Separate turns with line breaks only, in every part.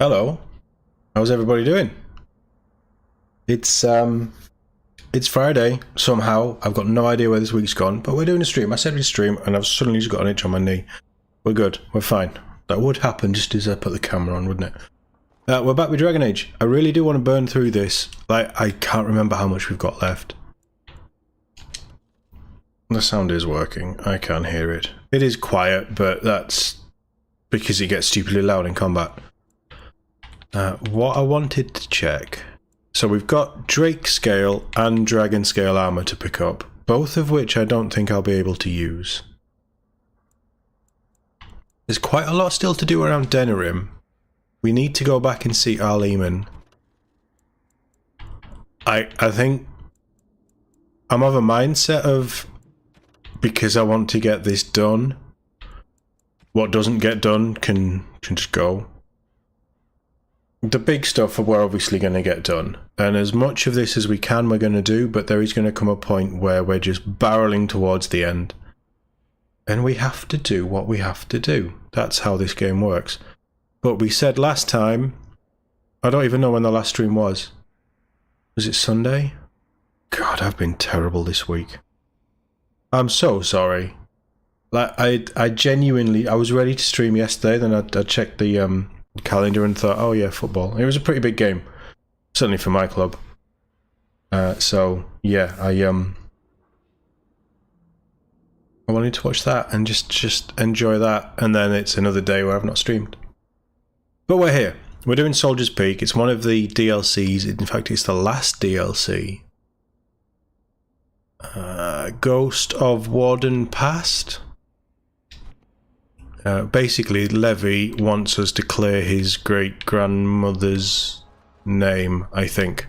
Hello. How's everybody doing? It's Friday somehow. I've got no idea where this week's gone, but we're doing a stream. I said we'd stream, and I've suddenly just got an itch on my knee. We're good. We're fine. That would happen just as I put the camera on, wouldn't it? We're back with Dragon Age. I really do want to burn through this. Like, I can't remember how much we've got left. The sound is working. I can't hear it. It is quiet, but that's because it gets stupidly loud in combat. What I wanted to check. So we've got Drake Scale and Dragon Scale armor to pick up, both of which I don't think I'll be able to use. There's quite a lot still to do around Denerim. We need to go back and see Arleman. I think I'm of a mindset of, because I want to get this done, what doesn't get done can just go. The big stuff we're obviously going to get done, and as much of this as we can we're going to do, but there is going to come a point where we're just barreling towards the end. And we have to do what we have to do. That's how this game works. But we said last time, I don't even know when the last stream was. Was it Sunday? God, I've been terrible this week. I'm so sorry. Like, I genuinely, I was ready to stream yesterday, then I checked the calendar and thought, oh yeah, football. It was a pretty big game, certainly for my club. So yeah, I wanted to watch that and just enjoy that, and then it's another day where I've not streamed. But we're here. We're doing Soldier's Peak. It's one of the DLCs. In fact, it's the last DLC. Ghost of Warden Past. Basically, Levy wants us to clear his great-grandmother's name, I think.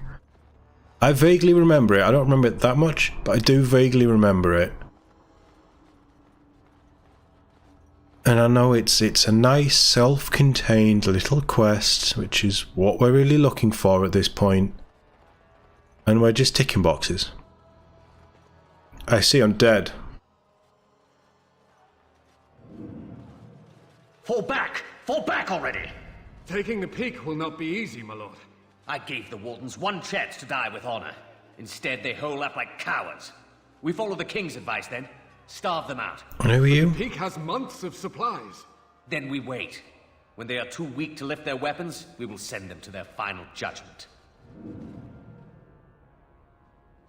I vaguely remember it. I don't remember it that much, but I do vaguely remember it. And I know it's a nice, self-contained little quest, which is what we're really looking for at this point. And we're just ticking boxes. I see I'm dead.
Fall back! Fall back already!
Taking the peak will not be easy, my lord.
I gave the Wardens one chance to die with honor. Instead, they hole up like cowards. We follow the King's advice then. Starve them out.
And who are you?
The peak has months of supplies.
Then we wait. When they are too weak to lift their weapons, we will send them to their final judgment.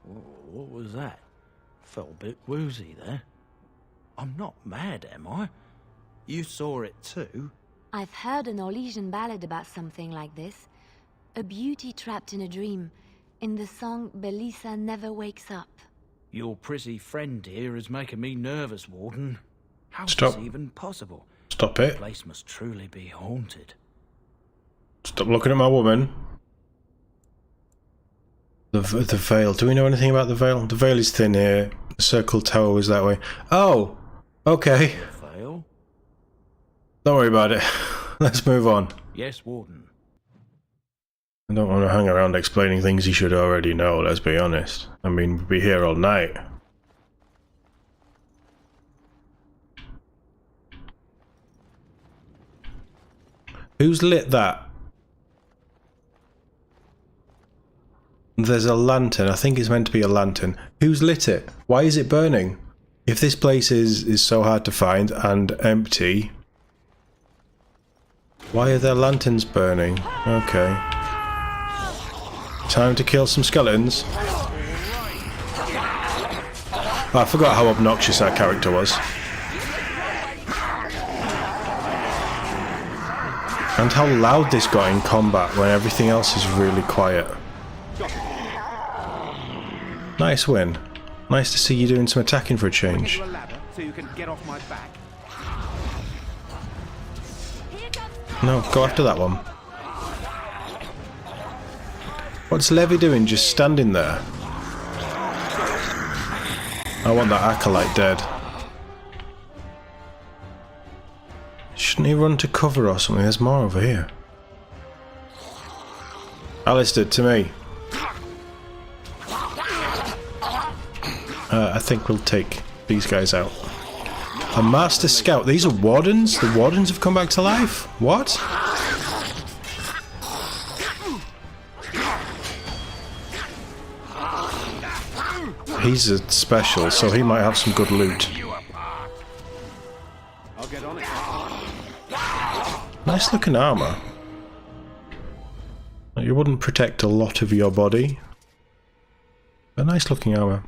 What was that? Felt a bit woozy there. I'm not mad, am I? You saw it too?
I've heard an Orlesian ballad about something like this. A beauty trapped in a dream. In the song, Belisa never wakes up.
Your pretty friend here is making me nervous, Warden. How is
Stop.
this even possible?
Stop
The
it.
place must truly be haunted.
Stop looking at my woman. The veil. Do we know anything about the veil? The veil is thin here. The circle tower was that way. Oh! Okay.
Veil?
Don't worry about it. Let's move on.
Yes, Warden.
I don't want to hang around explaining things you should already know, let's be honest. I mean, we'd be here all night. Who's lit that? There's a lantern. I think it's meant to be a lantern. Who's lit it? Why is it burning? If this place is so hard to find and empty, why are there lanterns burning? Okay. Time to kill some skeletons. Oh, I forgot how obnoxious that character was. And how loud this got in combat when everything else is really quiet. Nice win. Nice to see you doing some attacking for a change. No, go after that one. What's Levy doing just standing there? I want that acolyte dead. Shouldn't he run to cover or something? There's more over here. Alistair, to me. I think we'll take these guys out. A Master Scout. These are Wardens? The Wardens have come back to life? What? he's a special, so he might have some good loot.
I'll get on it.
Nice looking armor. You wouldn't protect a lot of your body. A nice looking armor.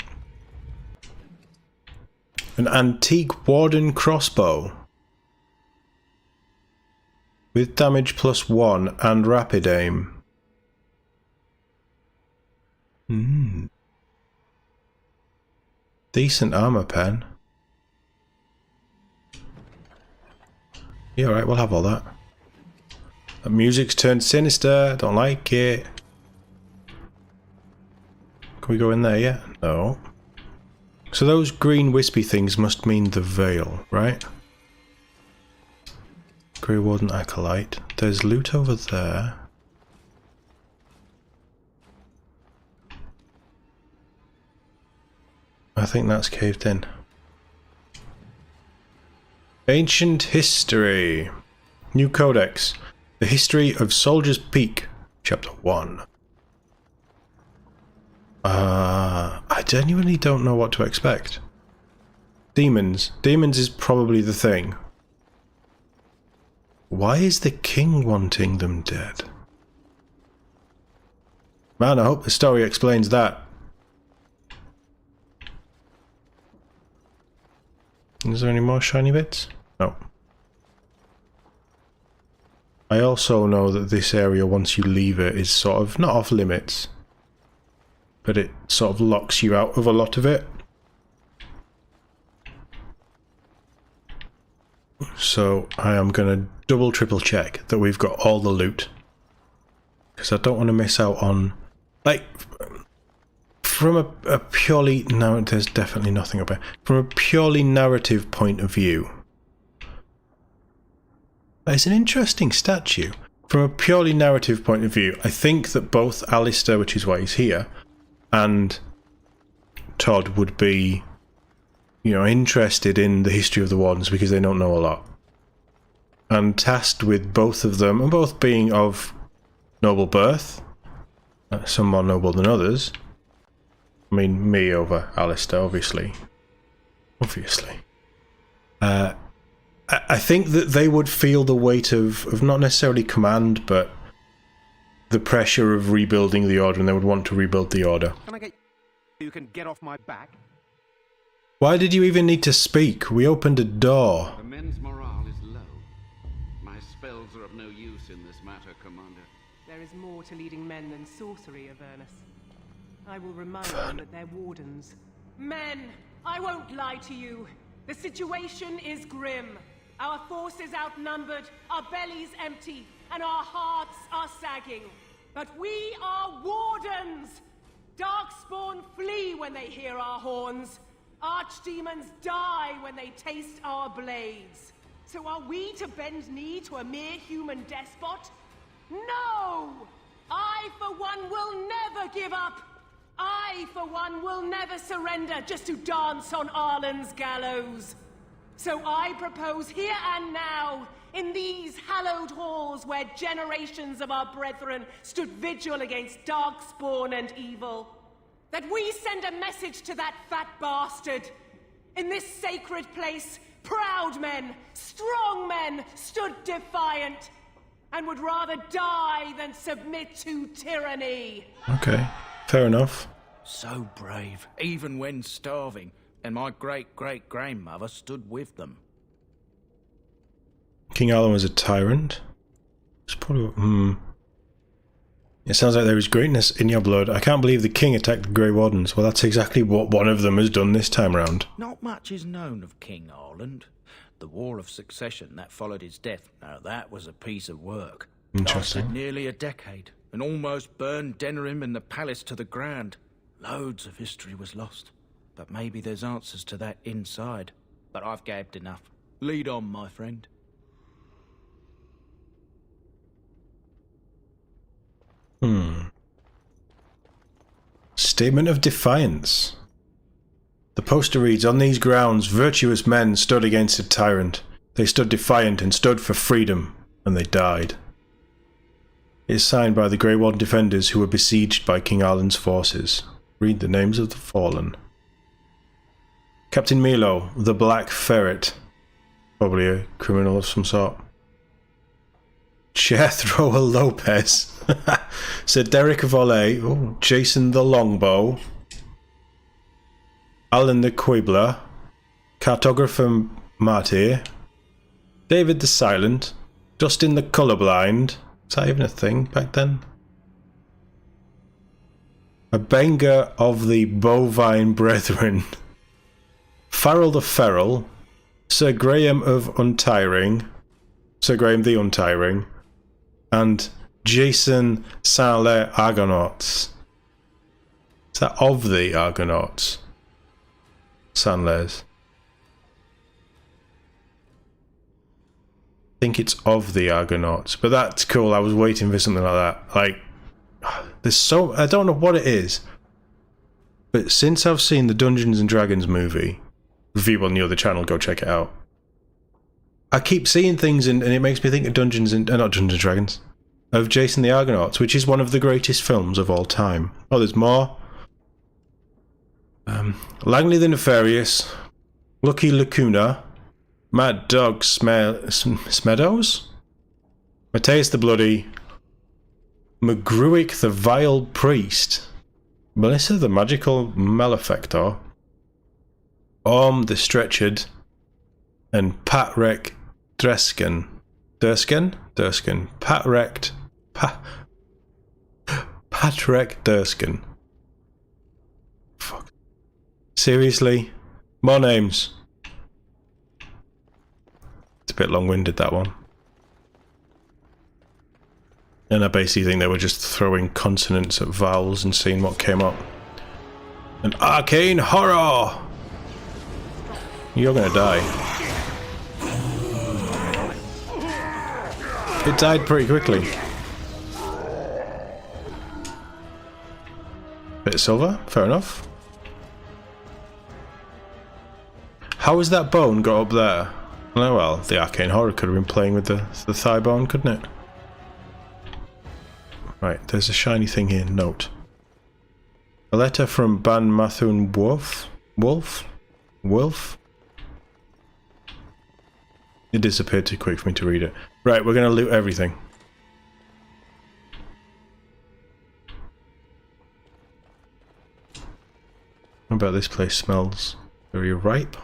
An antique warden crossbow. With damage +1 and rapid aim. Decent armor pen. Yeah, alright, we'll have all that. The music's turned sinister, don't like it. Can we go in there yet? No. So those green wispy things must mean the Veil, right? Grey Warden Acolyte. There's loot over there. I think that's caved in. Ancient History. New Codex. The History of Soldier's Peak. Chapter 1. I genuinely don't know what to expect. Demons. Demons is probably the thing. Why is the king wanting them dead? Man, I hope the story explains that. Is there any more shiny bits? No. I also know that this area, once you leave it, is sort of not off limits, but it sort of locks you out of a lot of it. So I am going to double triple check that we've got all the loot, because I don't want to miss out on, like, from a purely, no, there's definitely nothing up here. From a purely narrative point of view, it's an interesting statue. From a purely narrative point of view, I think that both Alistair, which is why he's here, and Todd would be, you know, interested in the history of the Wardens because they don't know a lot. And tasked with both of them, and both being of noble birth, some more noble than others. I mean, me over Alistair, obviously. Obviously. I think that they would feel the weight of not necessarily command, but the pressure of rebuilding the Order, and they would want to rebuild the Order.
Can I get you can get off my back?
Why did you even need to speak? We opened a door.
The men's morale is low. My spells are of no use in this matter, Commander.
There is more to leading men than sorcery, Avernus. I will remind them that they're wardens. Men, I won't lie to you. The situation is grim. Our forces outnumbered, our bellies empty, and our hearts are sagging. But we are wardens! Darkspawn flee when they hear our horns. Archdemons die when they taste our blades. So are we to bend knee to a mere human despot? No! I, for one, will never give up! I, for one, will never surrender just to dance on Arlen's gallows. So I propose here and now, in these hallowed halls where generations of our brethren stood vigil against darkspawn and evil, that we send a message to that fat bastard. In this sacred place, proud men, strong men stood defiant, and would rather die than submit to tyranny.
Okay, fair enough.
So brave, even when starving, and my great-great-grandmother stood with them.
King Arlen was a tyrant. It's probably... It sounds like there is greatness in your blood. I can't believe the king attacked the Grey Wardens. Well, that's exactly what one of them has done this time round.
Not much is known of King Arlen. The War of Succession that followed his death, now that was a piece of work.
Interesting.
Lasted nearly a decade, and almost burned Denerim and the palace to the ground. Loads of history was lost, but maybe there's answers to that inside. But I've gabbed enough. Lead on, my friend.
Statement of Defiance. The poster reads, on these grounds, virtuous men stood against a tyrant. They stood defiant and stood for freedom, and they died. It is signed by the Grey Warden defenders who were besieged by King Arlen's forces. Read the names of the fallen. Captain Milo, the Black Ferret. Probably a criminal of some sort. Jethro Lopez. Sir Derek Volley. Oh, Jason the Longbow. Alan the Quibbler. Cartographer Martyr. David the Silent. Dustin the Colourblind. Is that even a thing back then? A Banger of the Bovine Brethren. Farrell the Feral. Sir Graham of Untiring. Sir Graham the Untiring. And Jason Saint-Lé Argonauts. Is that of the Argonauts? Saint-Lés. I think it's of the Argonauts, but that's cool. I was waiting for something like that. Like, there's so... I don't know what it is, but since I've seen the Dungeons and Dragons movie, review on the other channel, go check it out. I keep seeing things and it makes me think of Dungeons and... not Dungeons and Dragons. Of Jason the Argonauts, which is one of the greatest films of all time. Oh, there's more. Langley the Nefarious. Lucky Lacuna. Mad Dog Smeadows? Mateus the Bloody. McGruick the Vile Priest. Melissa the Magical Malefactor. Orm the Stretchered. And Patrek Dresken. Dursken. Patrek Dursken. Fuck. Seriously? More names. It's a bit long-winded, that one. And I basically think they were just throwing consonants at vowels and seeing what came up. An arcane horror! You're gonna die. It died pretty quickly. Bit of silver, fair enough. How has that bone got up there? Oh well, the arcane horror could have been playing with the thigh bone, couldn't it? Right, there's a shiny thing here. Note. A letter from Ban Mathun Wolf? It disappeared too quick for me to read it. Right, we're going to loot everything. How about this place smells very ripe?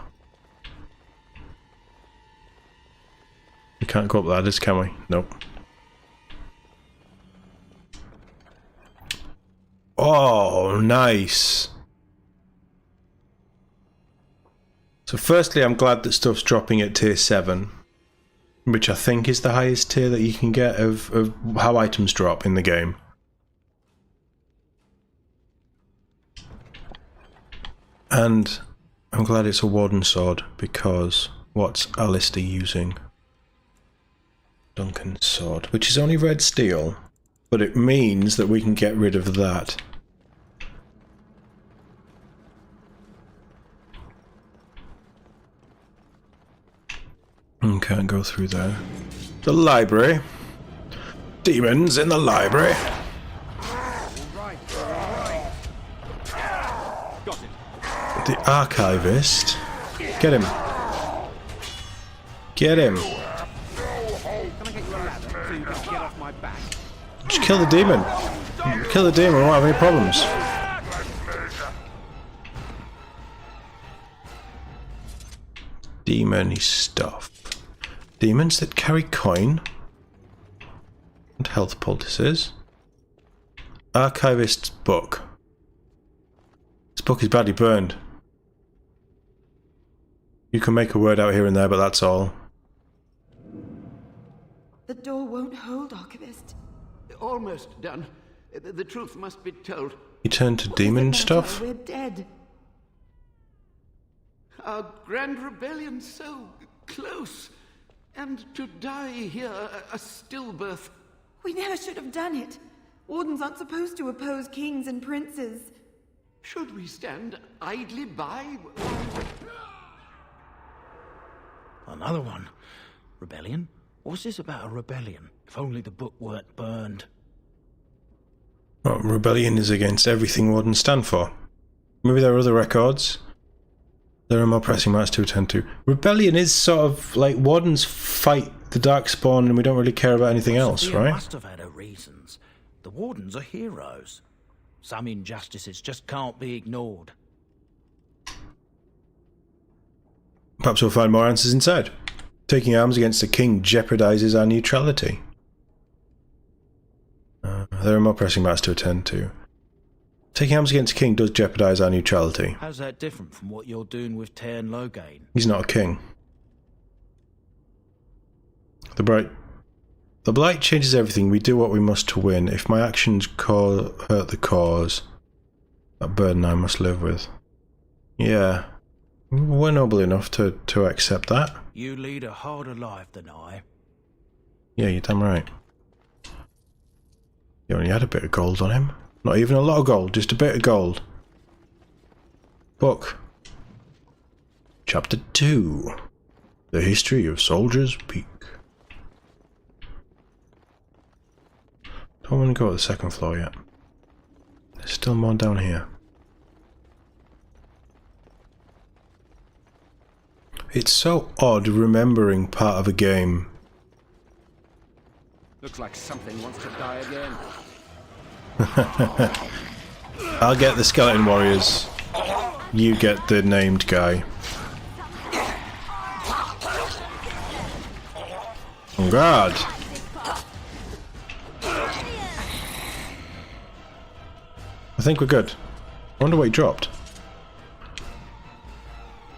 We can't go up ladders, can we? Nope. Oh, nice. So firstly, I'm glad that stuff's dropping at tier 7. Which I think is the highest tier that you can get of how items drop in the game. And I'm glad it's a Warden Sword, because what's Alistair using? Duncan's Sword, which is only red steel, but it means that we can get rid of that. Can't go through there. The library. Demons in the library. The archivist. Get him. Get him. Just kill the demon. Kill the demon, we won't have any problems. Demon stuff. Demons that carry coin and health poultices. Archivist's book. This book is badly burned. You can make a word out here and there, but that's all.
The door won't hold, Archivist.
Almost done. The truth must be told.
You turn to demon stuff?
We're dead.
Our grand rebellion so close. And to die here, a stillbirth.
We never should have done it. Wardens aren't supposed to oppose kings and princes.
Should we stand idly by?
Another one. Rebellion? What's this about a rebellion? If only the book weren't burned.
Well, rebellion is against everything Wardens stand for. Maybe there are other records. There are more pressing matters to attend to. Rebellion is sort of like Wardens fight the Darkspawn and we don't really care about anything else,
Sophia
right?
must have had her reasons. The Wardens are heroes. Some injustices just can't be ignored.
Perhaps we'll find more answers inside. Taking arms against the king jeopardizes our neutrality. There are more pressing matters to attend to. Taking arms against the king does jeopardize our neutrality.
How's that different from what you're doing with Tairn Loghain?
He's not a king. The blight changes everything. We do what we must to win. If my actions hurt the cause, that burden I must live with. Yeah. We're noble enough to accept that.
You lead a harder life than I.
Yeah, you're damn right. He only had a bit of gold on him. Not even a lot of gold, just a bit of gold. Book. Chapter 2. The History of Soldiers' Peak. Don't want to go to the second floor yet. There's still more down here. It's so odd remembering part of a game.
Looks like something wants to die again.
I'll get the skeleton warriors. You get the named guy. Oh God. I think we're good. I wonder what he dropped.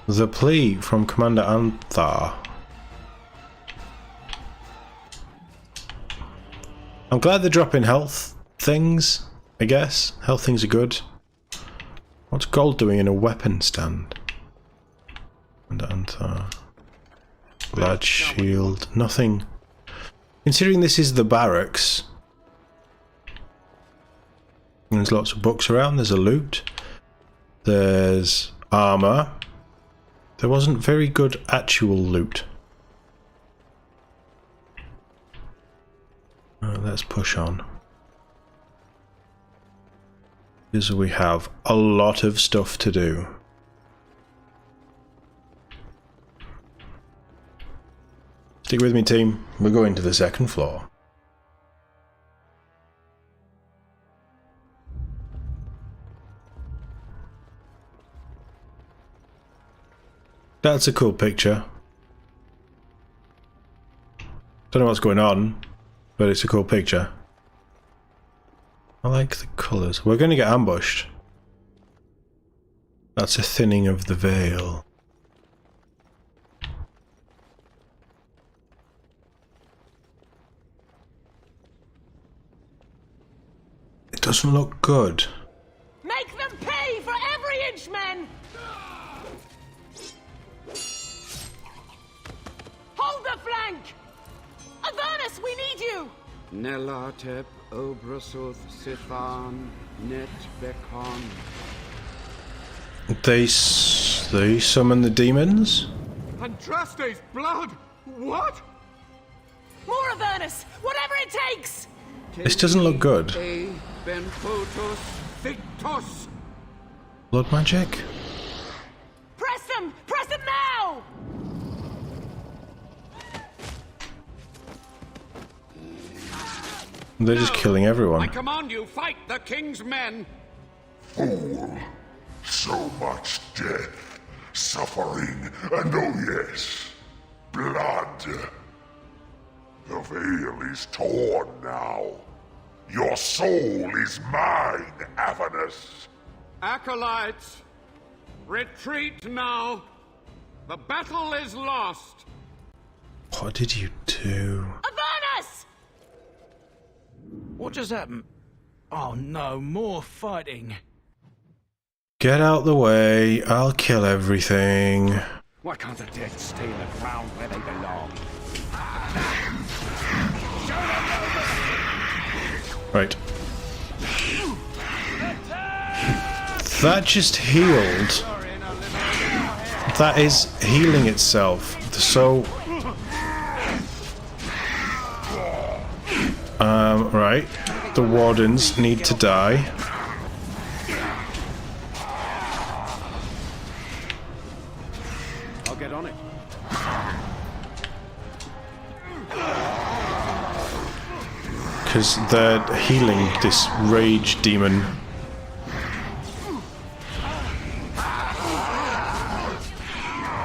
The plea from Commander Anthar. I'm glad they're dropping health things, I guess. Health things are good. What's gold doing in a weapon stand? Commander Anthar. Large shield. Nothing. Considering this is the barracks. There's lots of books around. There's a loot. There's armor. There wasn't very good actual loot. Let's push on. Because we have a lot of stuff to do. Stick with me, team. We're going to the second floor. That's a cool picture. Don't know what's going on, but it's a cool picture. I like the colours. We're going to get ambushed. That's a thinning of the veil. It doesn't look good.
Make them pay for every inch, men! Hold the flank! Avernus, we need you!
Nelatep, Obrasuth, Sithan, Net Bekon.
They summon the demons?
Andraste's blood! What?
More Avernus! Whatever it takes!
This doesn't look good.
Benfotos Victus.
Blood magic?
Press them! Press them now!
They're just killing
I
everyone.
command you, fight the king's men.
Fool. So much death, suffering, and oh yes, blood. The veil is torn now. Your soul is mine, Avernus.
Acolytes, retreat now. The battle is lost.
What did you do?
Avernus!
What just happened? Oh no, more fighting.
Get out the way, I'll kill everything.
Why can't the dead stay in the ground where they belong?
Right. That just healed. That is healing itself. So... right. The wardens need to die.
get on it.
Because they're healing this rage demon.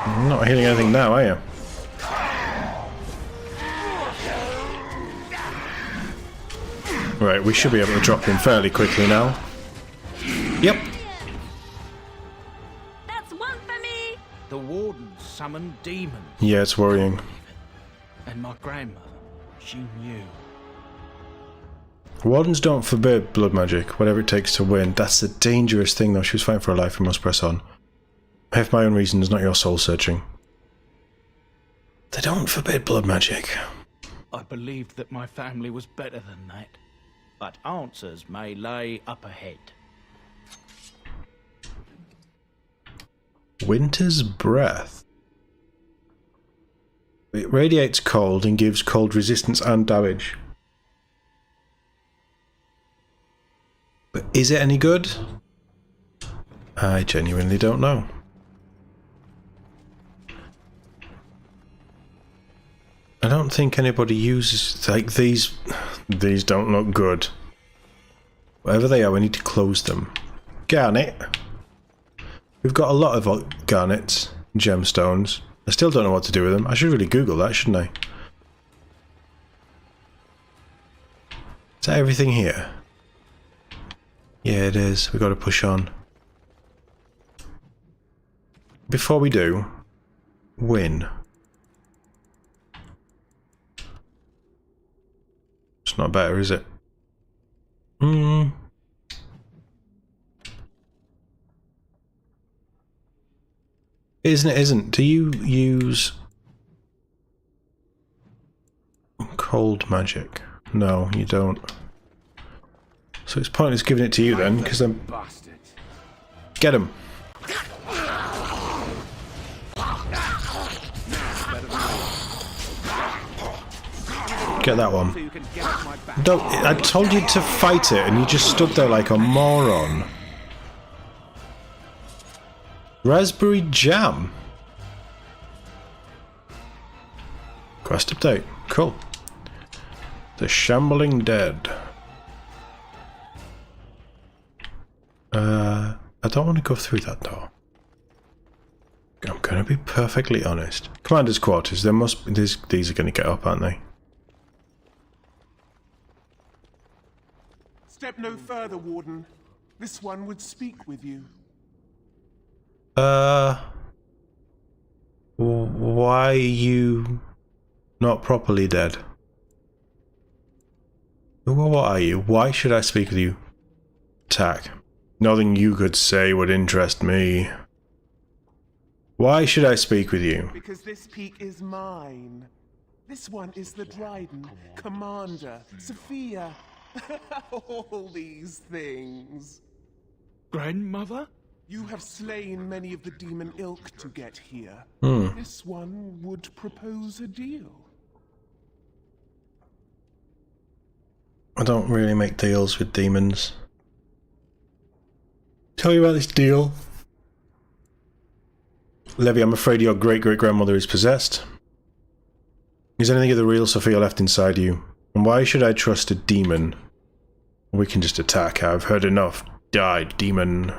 You're not healing anything now, are you? Right, we should be able to drop him fairly quickly now. Yep.
That's one for me!
The warden summoned demons.
Yeah, it's worrying.
And my grandmother, she knew.
Wardens don't forbid blood magic, whatever it takes to win. That's the dangerous thing, though. She was fighting for her life and must press on. I have my own reasons, not your soul searching. They don't forbid blood magic.
I believed that my family was better than that. But answers may lay up ahead.
Winter's Breath. It radiates cold and gives cold resistance and damage. But is it any good? I genuinely don't know. I don't think anybody uses, like, these don't look good. Whatever they are, we need to close them. Garnet. We've got a lot of garnets, gemstones. I still don't know what to do with them. I should really Google that, shouldn't I? Is that everything here? Yeah, it is. We've got to push on. Before we do, win. It's not better, is it? Isn't it? Isn't? Do you use cold magic? No, you don't. So it's pointless giving it to you then, because I'm... Get him! Get that one. Don't, I told you to fight it and you just stood there like a moron. Raspberry jam. Quest update. Cool. The Shambling Dead. I don't want to go through that door. I'm going to be perfectly honest. Commander's quarters. There must be, these are going to get up, aren't they?
Step no further, Warden. This one would speak with you.
Why are you not properly dead? What are you? Why should I speak with you? Attack. Nothing you could say would interest me. Why should I speak with you?
Because this peak is mine. This one is the Dryden, Commander, Sophia. All these things.
Grandmother?
You have slain many of the demon ilk to get here. This one would propose a deal.
I don't really make deals with demons. Tell you about this deal. Levy, I'm afraid your great-great-grandmother is possessed. Is anything of the real Sophia left inside you? And why should I trust a demon? We can just attack. I've heard enough. Die, demon.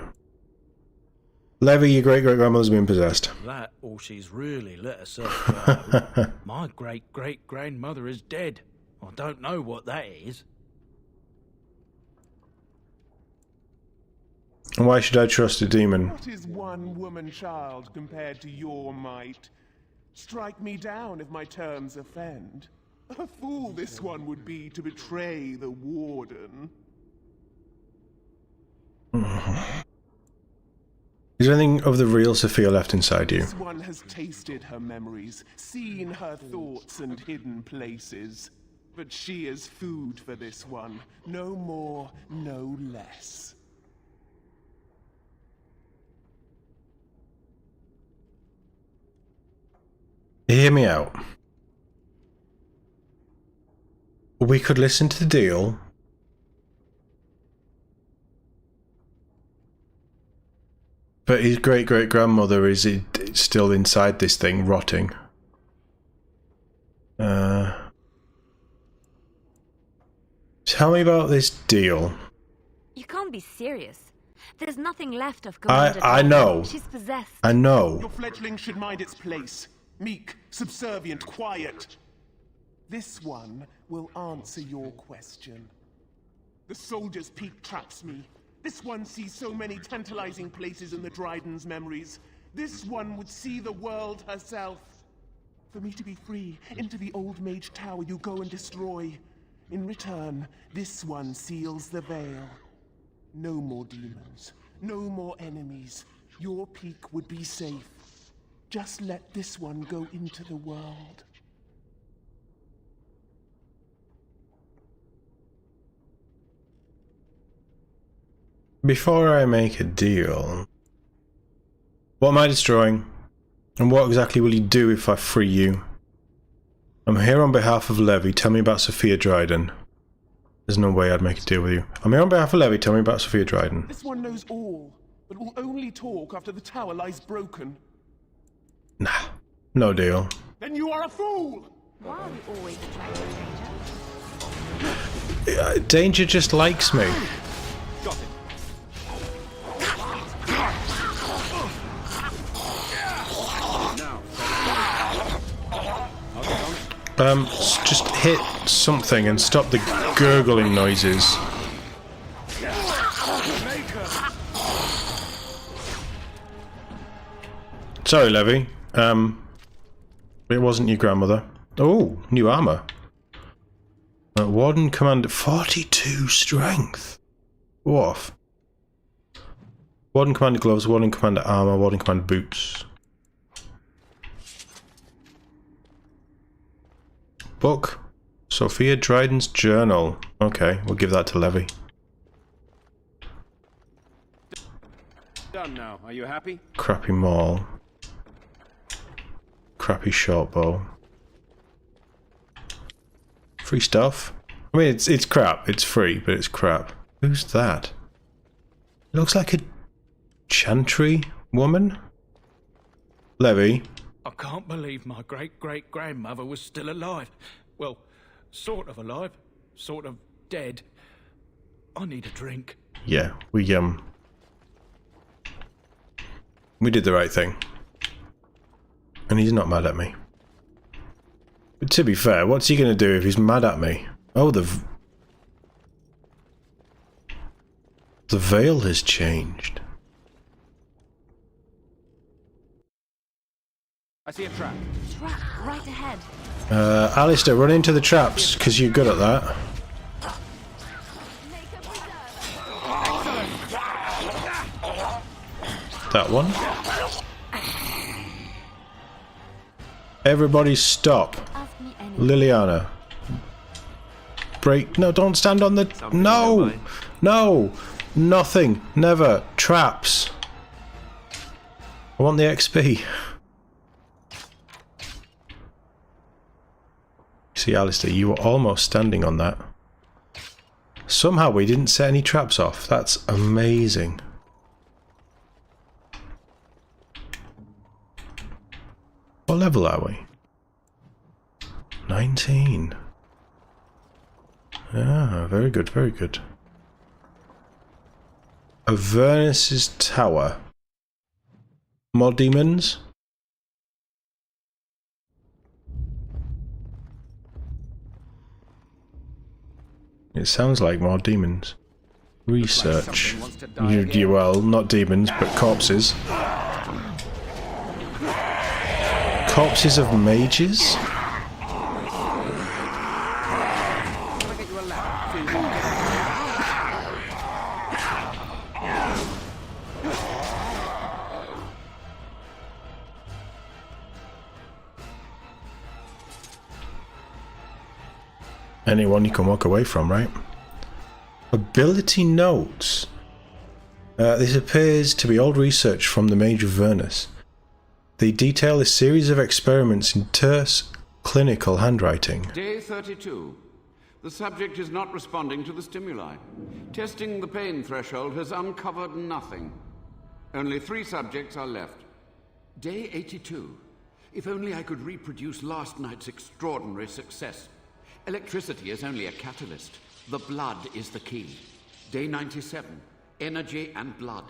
Levy, your great-great-grandmother's been possessed.
That or she's really let herself go. My great-great-grandmother is dead. I don't know what that is.
And why should I trust a demon?
What is one woman child compared to your might? Strike me down if my terms offend. A fool this one would be to betray the Warden.
Is there anything of the real Sophia left inside you?
This one has tasted her memories, seen her thoughts and hidden places. But she is food for this one. No more, no less.
Hear me out. We could listen to the deal. But his great-great-grandmother is it's still inside this thing, rotting. Tell me about this deal.
You can't be serious. There's nothing left of Commander
I
Dawn.
know.
She's possessed.
I know.
Your fledgling should mind its place. Meek, subservient, quiet. This one will answer your question. The soldier's peak traps me. This one sees so many tantalizing places in the Dryden's memories. This one would see the world herself. For me to be free, into the old mage tower you go and destroy. In return, this one seals the veil. No more demons. No more enemies. Your peak would be safe. Just let this one go into the world.
Before I make a deal, what am I destroying? And what exactly will you do if I free you? I'm here on behalf of Levy. Tell me about Sophia Dryden. There's no way I'd make a deal with you. I'm here on behalf of Levy. Tell me about Sophia Dryden.
This one knows all, but will only talk after the tower lies broken.
Nah, no deal.
Then you are a fool!
Why are we always attracted to danger?
Danger just likes me.
Got it.
Just hit something and stop the gurgling noises. Sorry, Levy. It wasn't your grandmother. Oh, new armor. Warden Commander 42 strength. Woof. Warden Commander gloves, Warden Commander armor, Warden Commander boots. Book. Sophia Dryden's journal. Okay, we'll give that to Levy.
Done now. Are you happy?
Crappy maul. Crappy short bow. Free stuff. I mean, it's crap. It's free, but it's crap. Who's that? Looks like a chantry woman. Levy.
I can't believe my great-great-grandmother was still alive. Well, sort of alive, sort of dead. I need a drink.
Yeah, we did the right thing. And he's not mad at me. But to be fair, what's he gonna do if he's mad at me? Oh, the veil has changed.
I see a trap.
Trap right ahead.
Alistair, run into the traps, because you're good at that. That one. Everybody stop. Liliana. Break. No, don't stand on the... No! No! Nothing. Never. Traps. I want the XP. See, Alistair, you were almost standing on that. Somehow we didn't set any traps off. That's amazing. What level are we? 19. Ah, very good, very good. Avernus's Tower. More demons? It sounds like more demons. Research. Well, not demons, but corpses. Corpses of mages? Anyone you can walk away from, right? Ability notes. This appears to be old research from the Mage of Avernus. They detail a series of experiments in terse, clinical handwriting.
Day 32. The subject is not responding to the stimuli. Testing the pain threshold has uncovered nothing. Only 3 subjects are left. Day 82. If only I could reproduce last night's extraordinary success. Electricity is only a catalyst. The blood is the key. Day 97. Energy and blood.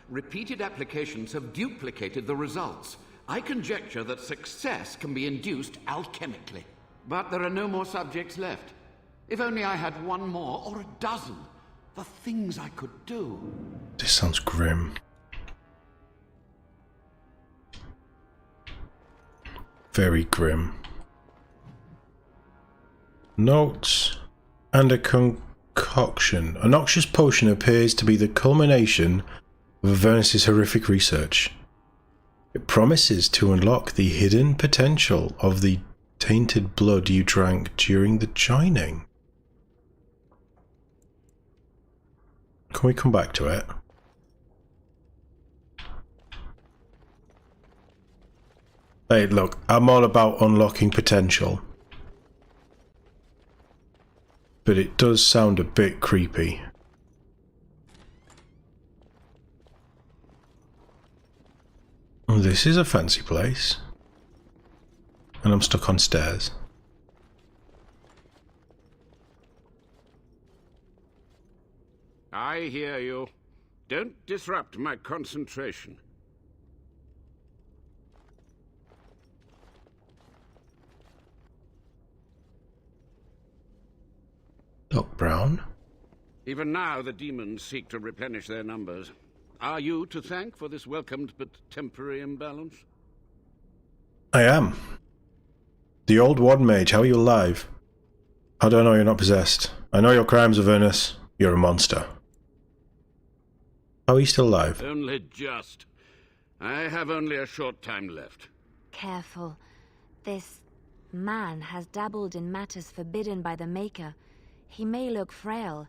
Repeated applications have duplicated the results. I conjecture that success can be induced alchemically. But there are no more subjects left. If only I had one more, or a dozen. The things I could do.
This sounds grim. Very grim. Notes and a concoction. A noxious potion appears to be the culmination of Avernus's horrific research. It promises to unlock the hidden potential of the tainted blood you drank during the joining. Can we come back to it? Hey, look, I'm all about unlocking potential. But it does sound a bit creepy. Oh, this is a fancy place. And I'm stuck on stairs.
I hear you. Don't disrupt my concentration.
Doc Brown?
Even now, the demons seek to replenish their numbers. Are you to thank for this welcomed but temporary imbalance?
I am. The old Wad Mage, how are you alive? How do I know you're not possessed? I know your crimes, Avernus. You're a monster. How are you still alive?
Only just. I have only a short time left.
Careful. This man has dabbled in matters forbidden by the Maker. He may look frail,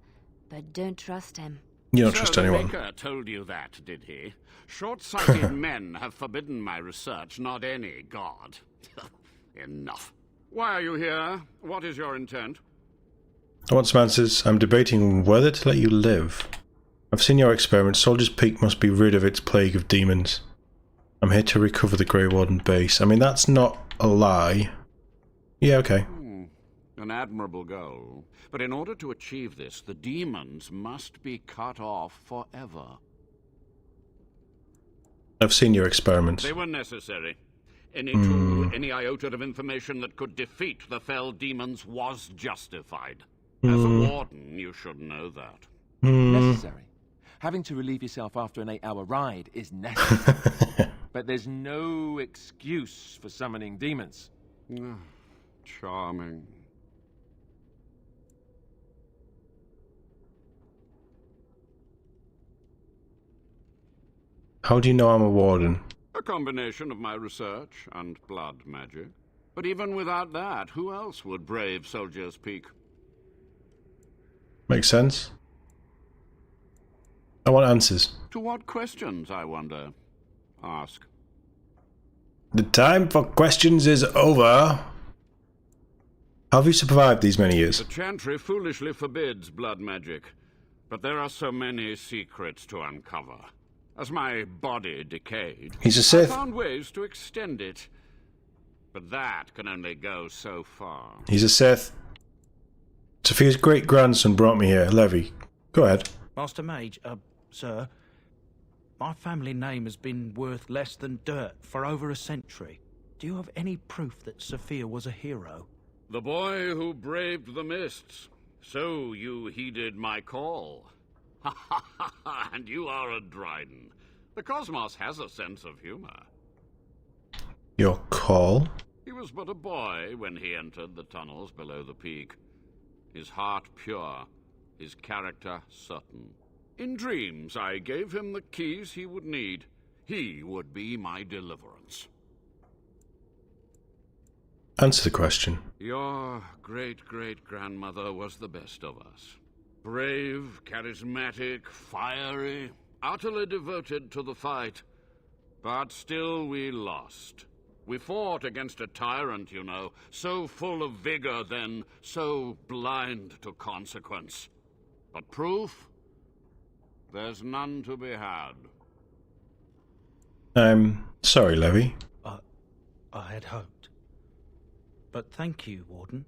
but don't trust him.
You don't trust anyone.
The Maker told you that, did he? Short-sighted men have forbidden my research, not any god. Enough. Why are you here? What is your intent?
I want some answers. I'm debating whether to let you live. I've seen your experiment. Soldier's Peak must be rid of its plague of demons. I'm here to recover the Grey Warden base. I mean, that's not a lie. Yeah, okay.
An admirable goal. But in order to achieve this, the demons must be cut off forever.
I've seen your experiments.
They were necessary. Any tool, any iota of information that could defeat the fell demons was justified. As a warden, you should know that.
Necessary. Having to relieve yourself after an 8-hour ride is necessary. But there's no excuse for summoning demons.
Charming.
How do you know I'm a warden?
A combination of my research and blood magic. But even without that, who else would brave Soldier's Peak?
Makes sense. I want answers.
To what questions, I wonder? Ask.
The time for questions is over. How have you survived these many years?
The Chantry foolishly forbids blood magic, but there are so many secrets to uncover. As my body decayed,
He's a Sith.
I found ways to extend it. But that can only go so far.
He's a Sith. Sophia's great-grandson brought me here. Levy, go ahead.
Master Mage, sir, my family name has been worth less than dirt for over a century. Do you have any proof that Sophia was a hero?
The boy who braved the mists. So you heeded my call. Ha ha ha ha, and you are a Dryden. The cosmos has a sense of humor.
Your call?
He was but a boy when he entered the tunnels below the peak. His heart pure, his character certain. In dreams, I gave him the keys he would need. He would be my deliverance.
Answer the question.
Your great-great-grandmother was the best of us. Brave, charismatic, fiery, utterly devoted to the fight. But still we lost. We fought against a tyrant, you know, so full of vigor then, so blind to consequence. But proof? There's none to be had.
Sorry, Levy.
I had hoped. But thank you, Warden.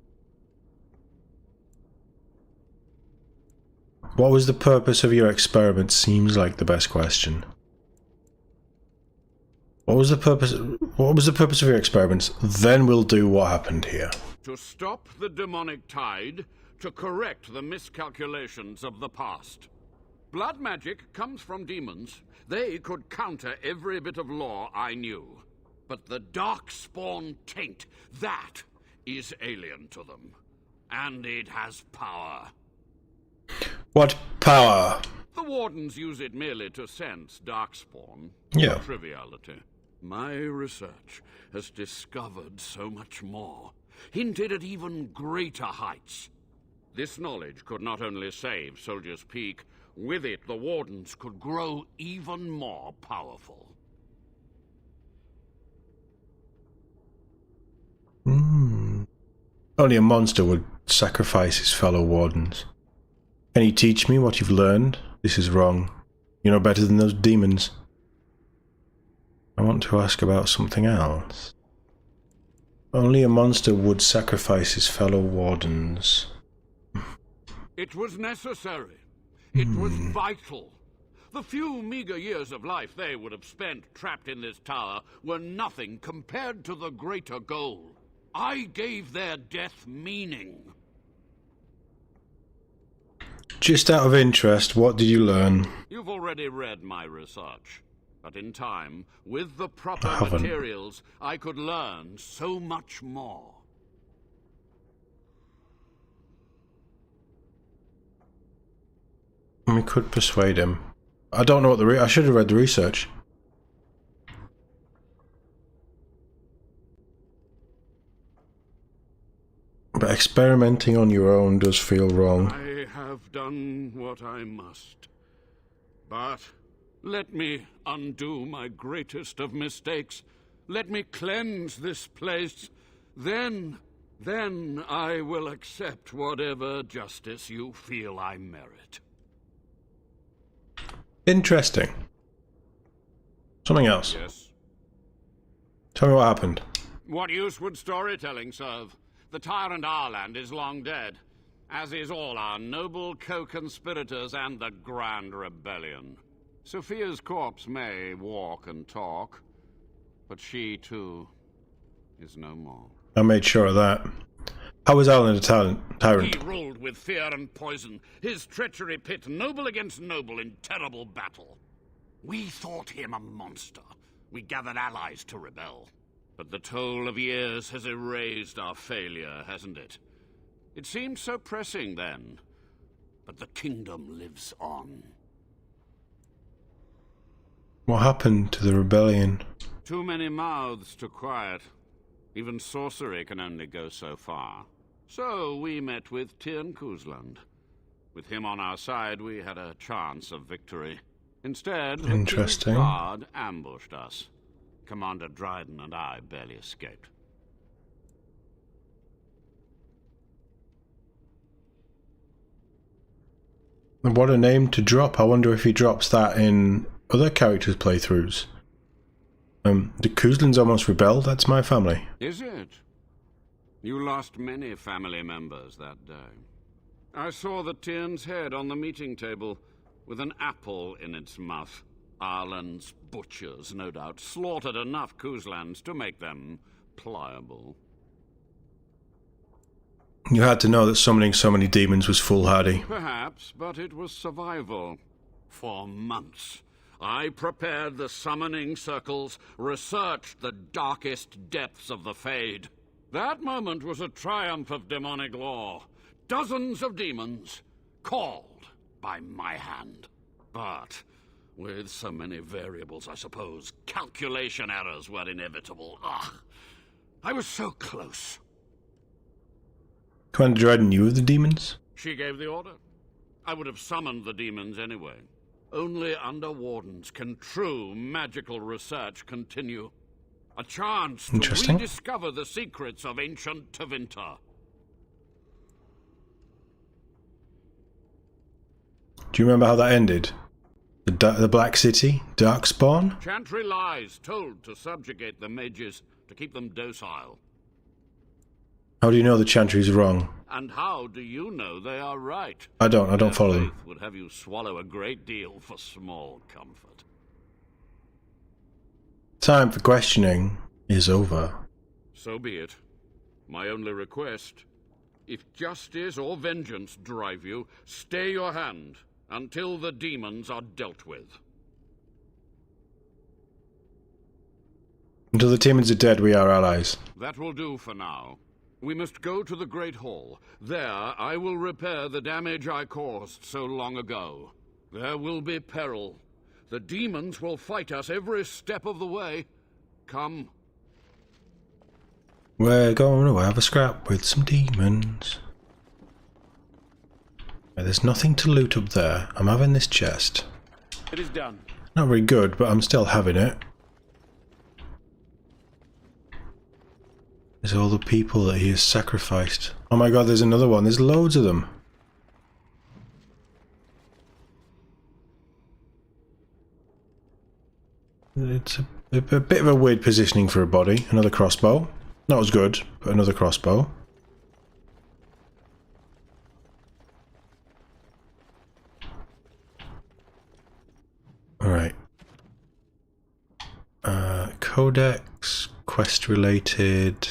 What was the purpose of your experiment? Seems like the best question. What was the purpose of your experiments? Then we'll do what happened here.
To stop the demonic tide, to correct the miscalculations of the past. Blood magic comes from demons. They could counter every bit of law I knew. But the darkspawn taint, that is alien to them. And it has power.
What power?
The Wardens use it merely to sense darkspawn.
Yeah.
Triviality. My research has discovered so much more, hinted at even greater heights. This knowledge could not only save Soldier's Peak, with it the Wardens could grow even more powerful.
Only a monster would sacrifice his fellow Wardens. Can you teach me what you've learned? This is wrong. You're no better than those demons. I want to ask about something else. Only a monster would sacrifice his fellow Wardens.
It was necessary. It was vital. The few meager years of life they would have spent trapped in this tower were nothing compared to the greater goal. I gave their death meaning.
Just out of interest, what did you learn?
You've already read my research. But in time, with the proper
I haven't.
materials, I could learn so much more.
We could persuade him. I don't know what I should have read the research. But experimenting on your own does feel wrong.
I have done what I must. But let me undo my greatest of mistakes. Let me cleanse this place. Then I will accept whatever justice you feel I merit.
Interesting. Something else.
Yes.
Tell me what happened.
What use would storytelling serve? The tyrant Arland is long dead, as is all our noble co-conspirators and the Grand Rebellion. Sophia's corpse may walk and talk, but she, too, is no more.
I made sure of that. How was Alan a tyrant?
He ruled with fear and poison, his treachery pit noble against noble in terrible battle. We thought him a monster. We gathered allies to rebel. But the toll of years has erased our failure, hasn't it? It seemed so pressing then, but the kingdom lives on.
What happened to the rebellion?
Too many mouths to quiet. Even sorcery can only go so far. So we met with Tyrn Kuzland. With him on our side, we had a chance of victory. Instead, the King's Guard ambushed us. Commander Dryden and I barely escaped.
And what a name to drop. I wonder if he drops that in other characters' playthroughs. The Kuzlins almost rebelled. That's my family.
Is it? You lost many family members that day. I saw the Tyrn's head on the meeting table, with an apple in its mouth. Arland's butchers, no doubt, slaughtered enough Kuzlans to make them pliable.
You had to know that summoning so many demons was foolhardy.
Perhaps, but it was survival. For months, I prepared the summoning circles, researched the darkest depths of the Fade. That moment was a triumph of demonic law. Dozens of demons, called by my hand. But with so many variables, I suppose, calculation errors were inevitable. Ugh. I was so close.
Commander Dryden knew of the demons?
She gave the order. I would have summoned the demons anyway. Only under Wardens can true magical research continue. A chance to rediscover the secrets of ancient Tevinter.
Do you remember how that ended? The Black City? Darkspawn?
Chantry lies told to subjugate the mages, to keep them docile.
How do you know the Chantry's wrong?
And how do you know they are right?
I don't follow them.
Faith would have you swallow a great deal for small comfort.
Time for questioning is over.
So be it. My only request, if justice or vengeance drive you, stay your hand until the demons are dealt with.
Until the demons are dead, we are allies.
That will do for now. We must go to the Great Hall. There, I will repair the damage I caused so long ago. There will be peril. The demons will fight us every step of the way. Come.
We're going to have a scrap with some demons. There's nothing to loot up there. I'm having this chest.
It is done.
Not very good, but I'm still having it. There's all the people that he has sacrificed. Oh my god, there's another one. There's loads of them. It's a bit of a weird positioning for a body. Another crossbow. Not as good, but another crossbow. Alright. Codex, quest related.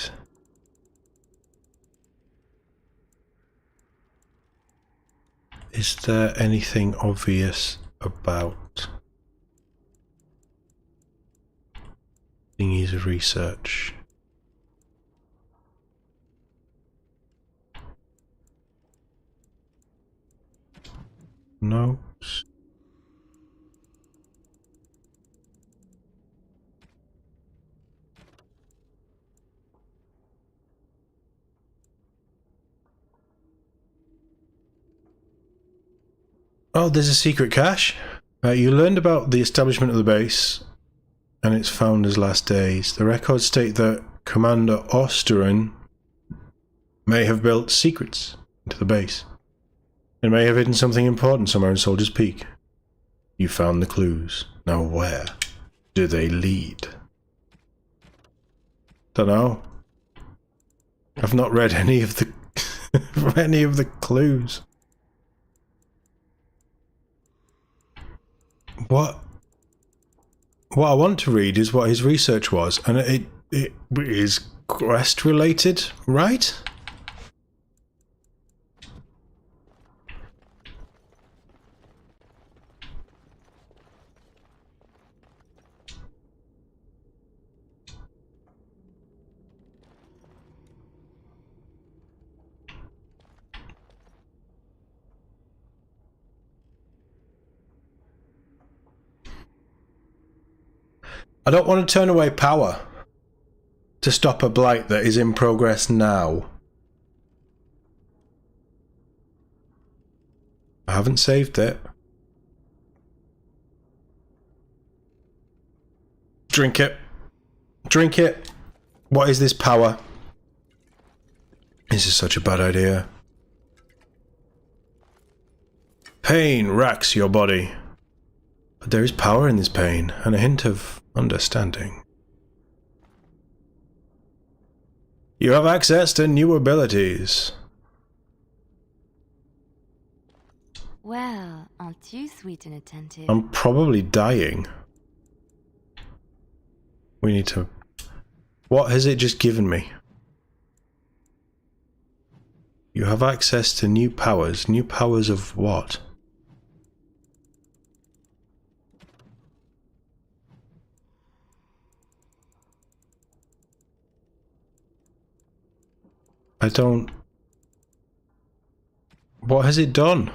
Is there anything obvious about thingies of research? Notes. Oh, there's a secret cache. You learned about the establishment of the base and its founder's last days. The records state that Commander Osterin may have built secrets into the base. It may have hidden something important somewhere in Soldier's Peak. You found the clues. Now where do they lead? Dunno. I've not read any of the any of the clues. What I want to read is what his research was, and it is quest related, right? I don't want to turn away power to stop a blight that is in progress now. I haven't saved it. Drink it. Drink it. What is this power? This is such a bad idea. Pain racks your body. But there is power in this pain, and a hint of understanding. You have access to new abilities.
Well, aren't you sweet and attentive?
I'm probably dying. We need to... What has it just given me? You have access to new powers. New powers of what? I don't... What has it done?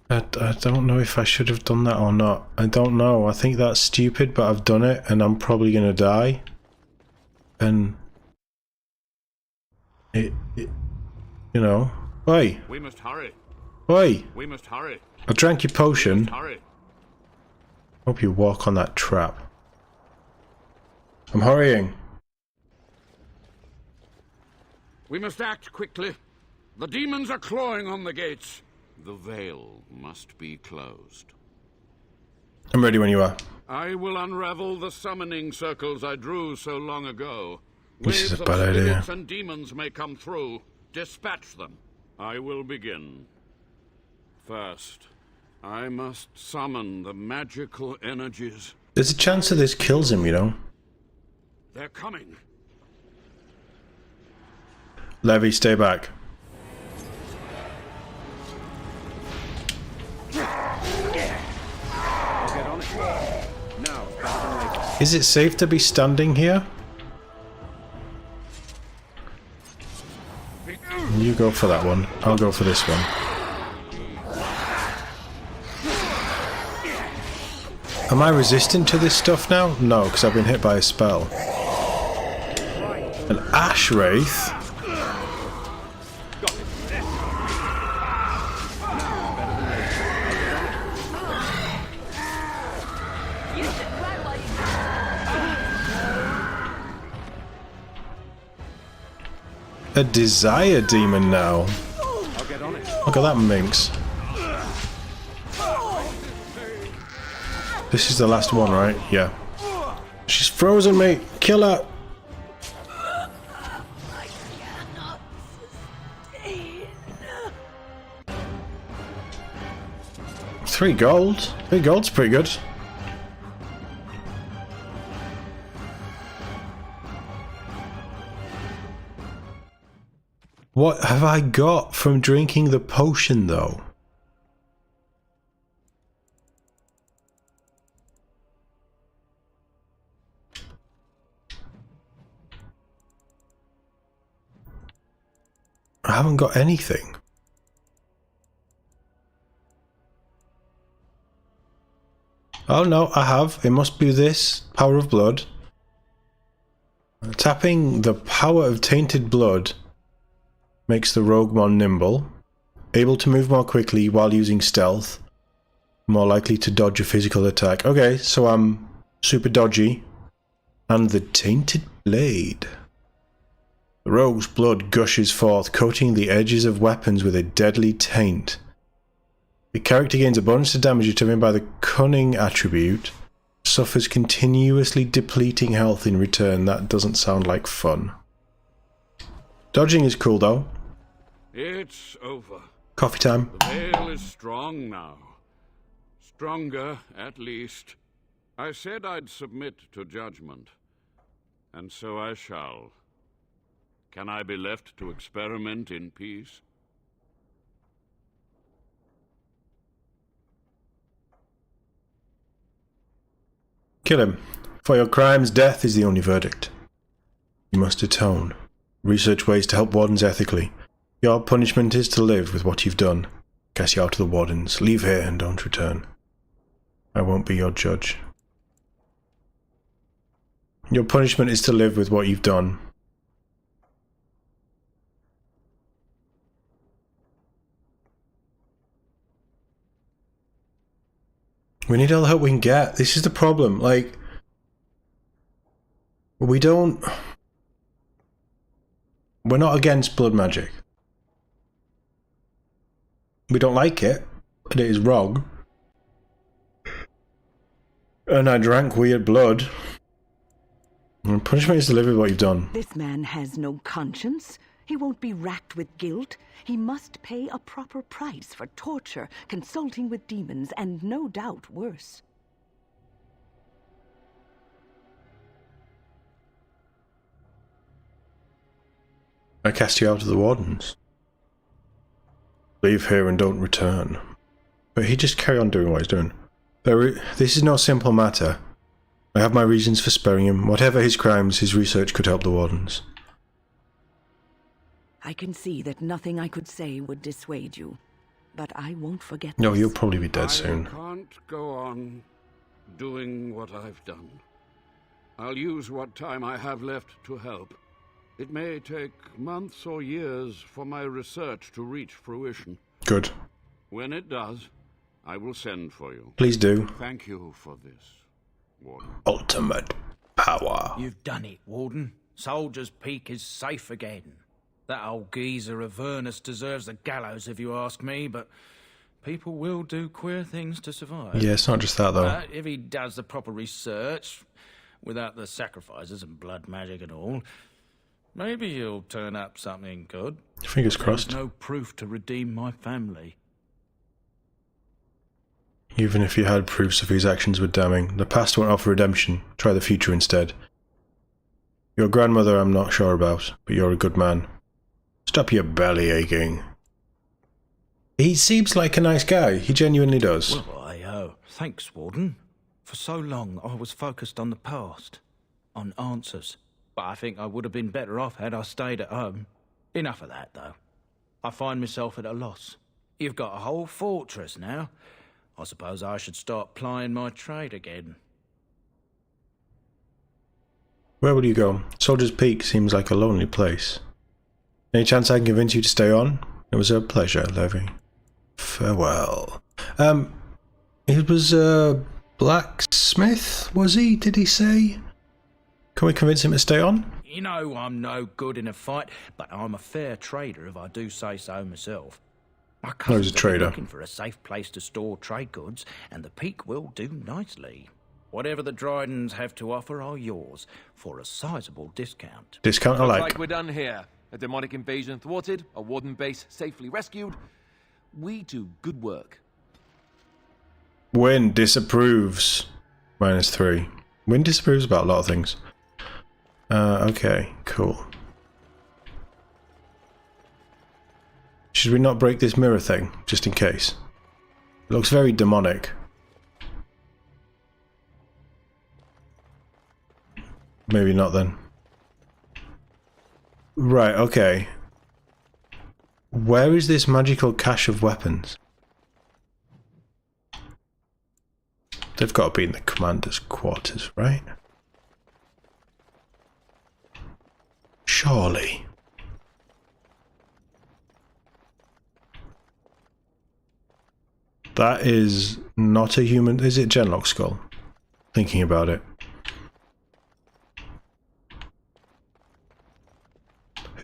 I don't know if I should have done that or not. I don't know. I think that's stupid, but I've done it and I'm probably gonna die. And... It you know... Oi!
We must hurry.
Oi!
We must hurry.
I drank your potion.
Hurry.
Hope you walk on that trap. I'm hurrying.
We must act quickly. The demons are clawing on the gates. The veil must be closed.
I'm ready when you are.
I will unravel the summoning circles I drew so long ago.
This is a
Waves
bad
of
idea.
spirits and demons may come through. Dispatch them. I will begin. First, I must summon the magical energies.
There's a chance that this kills him, you know.
They're coming.
Levy, stay back. Is it safe to be standing here? You go for that one. I'll go for this one. Am I resistant to this stuff now? No, because I've been hit by a spell. An Ash Wraith? A Desire Demon now. Look at that minx. This is the last one, right? Yeah. She's frozen me. Kill her. $3 gold. $3 gold's pretty good. What have I got from drinking the potion, though? I haven't got anything. Oh no, I have. It must be this. Power of Blood. Tapping the power of tainted blood makes the rogue more nimble, able to move more quickly while using stealth, more likely to dodge a physical attack. Okay, so I'm super dodgy. And the tainted blade. The rogue's blood gushes forth, coating the edges of weapons with a deadly taint. The character gains a bonus to damage determined by the cunning attribute, suffers continuously depleting health in return. That doesn't sound like fun. Dodging is cool though.
It's over.
Coffee time.
The veil is strong now. Stronger, at least. I said I'd submit to judgment. And so I shall. Can I be left to experiment in peace?
Kill him. For your crimes, death is the only verdict. You must atone. Research ways to help wardens ethically. Your punishment is to live with what you've done. Cast you out to the wardens. Leave here and don't return. I won't be your judge. Your punishment is to live with what you've done. We need all the help we can get. This is the problem. Like, we're not against blood magic. We don't like it, but it is wrong. And I drank weird blood. And punishment is to live with what you've done.
This man has no conscience. He won't be racked with guilt. He must pay a proper price for torture, consulting with demons, and no doubt worse.
I cast you out of the wardens. Leave here and don't return. But he just carry on doing what he's doing. This is no simple matter. I have my reasons for sparing him. Whatever his crimes, his research could help the wardens.
I can see that nothing I could say would dissuade you, but I won't forget
No,
this.
you'll probably be dead soon.
I can't go on doing what I've done. I'll use what time I have left to help. It may take months or years for my research to reach fruition.
Good.
When it does, I will send for you.
Please do.
Thank you for this, Warden.
Ultimate power.
You've done it, Warden. Soldier's Peak is safe again. That old geezer Avernus deserves the gallows if you ask me, but people will do queer things to survive.
Yeah, it's not just that though.
If he does the proper research, without the sacrifices and blood magic and all, maybe he'll turn up something good.
Fingers crossed.
There's no proof to redeem my family.
Even if you had proofs of his actions were damning, the past won't offer redemption. Try the future instead. Your grandmother I'm not sure about, but you're a good man. Stop your belly aching. He seems like a nice guy. He genuinely does.
Well, thanks, Warden. For so long, I was focused on the past, on answers. But I think I would have been better off had I stayed at home. Enough of that, though. I find myself at a loss. You've got a whole fortress now. I suppose I should start plying my trade again.
Where will you go? Soldier's Peak seems like a lonely place. Any chance I can convince you to stay on? It was a pleasure, Levy. Farewell. He was a blacksmith, was he? Did he say? Can we convince him to stay on?
You know I'm no good in a fight, but I'm a fair trader if I do say so myself. My
No, he's a
cousins are
trader.
looking for a safe place to store trade goods, and the Peak will do nicely. Whatever the Drydens have to offer are yours, for a sizable discount.
Discount I
Looks
like.
like we're done here. A demonic invasion thwarted, a warden base safely rescued. We do good work.
Win disapproves. -3. Win disapproves about a lot of things. Okay, cool. Should we not break this mirror thing, just in case? It looks very demonic. Maybe not then. Right, okay. Where is this magical cache of weapons? They've got to be in the commander's quarters, right? Surely. That is not a human... Is it Genlock's skull? Thinking about it.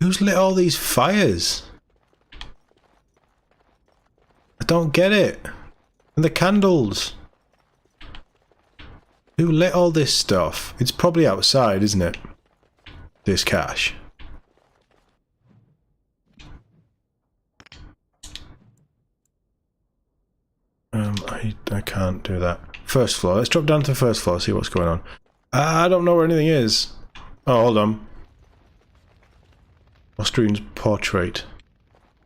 Who's lit all these fires? I don't get it. And the candles. Who lit all this stuff? It's probably outside, isn't it? This cache. I can't do that. First floor. Let's drop down to the first floor, see what's going on. I don't know where anything is. Oh, hold on. Austrian's portrait.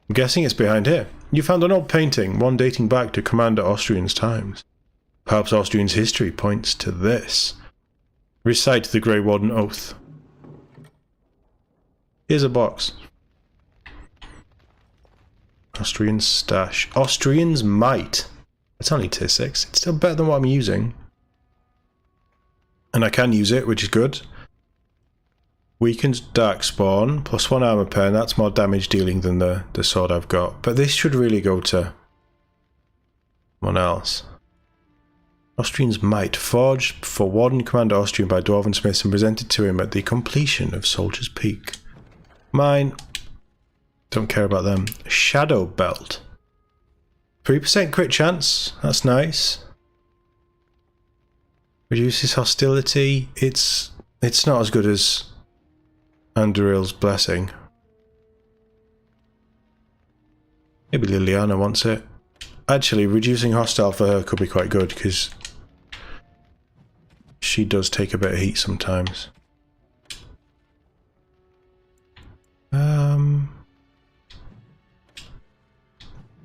I'm guessing it's behind here. You found an old painting, one dating back to Commander Austrian's times. Perhaps Austrian's history points to this. Recite the Grey Warden Oath. Here's a box. Austrian's stash. Austrian's might. It's only tier 6. It's still better than what I'm using. And I can use it, which is good. Weakens Darkspawn, +1 armor pen. That's more damage dealing than the sword I've got. But this should really go to someone else. Austrian's Might. Forged for Warden Commander Austrian by Dwarven Smiths and presented to him at the completion of Soldier's Peak. Mine. Don't care about them. Shadow Belt. 3% crit chance. That's nice. Reduces hostility. It's not as good as Andril's Blessing. Maybe Liliana wants it. Actually, reducing hostile for her could be quite good because she does take a bit of heat sometimes.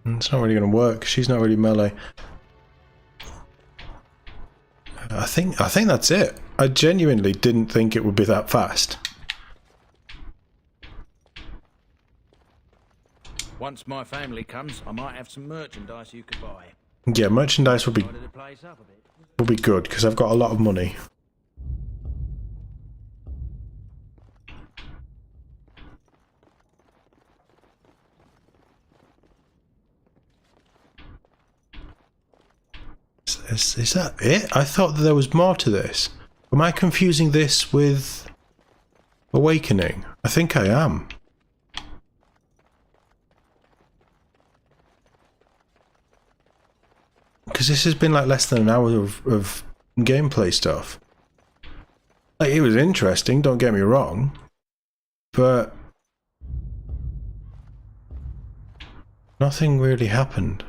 It's not really going to work. She's not really melee. I think that's it. I genuinely didn't think it would be that fast.
Once my family comes, I might have some merchandise you could buy.
Yeah, merchandise would be
Tidy the place up a bit.
good because I've got a lot of money. Is that it? I thought that there was more to this. Am I confusing this with Awakening? I think I am. Because this has been like less than an hour of gameplay stuff. Like, it was interesting, don't get me wrong, but nothing really happened.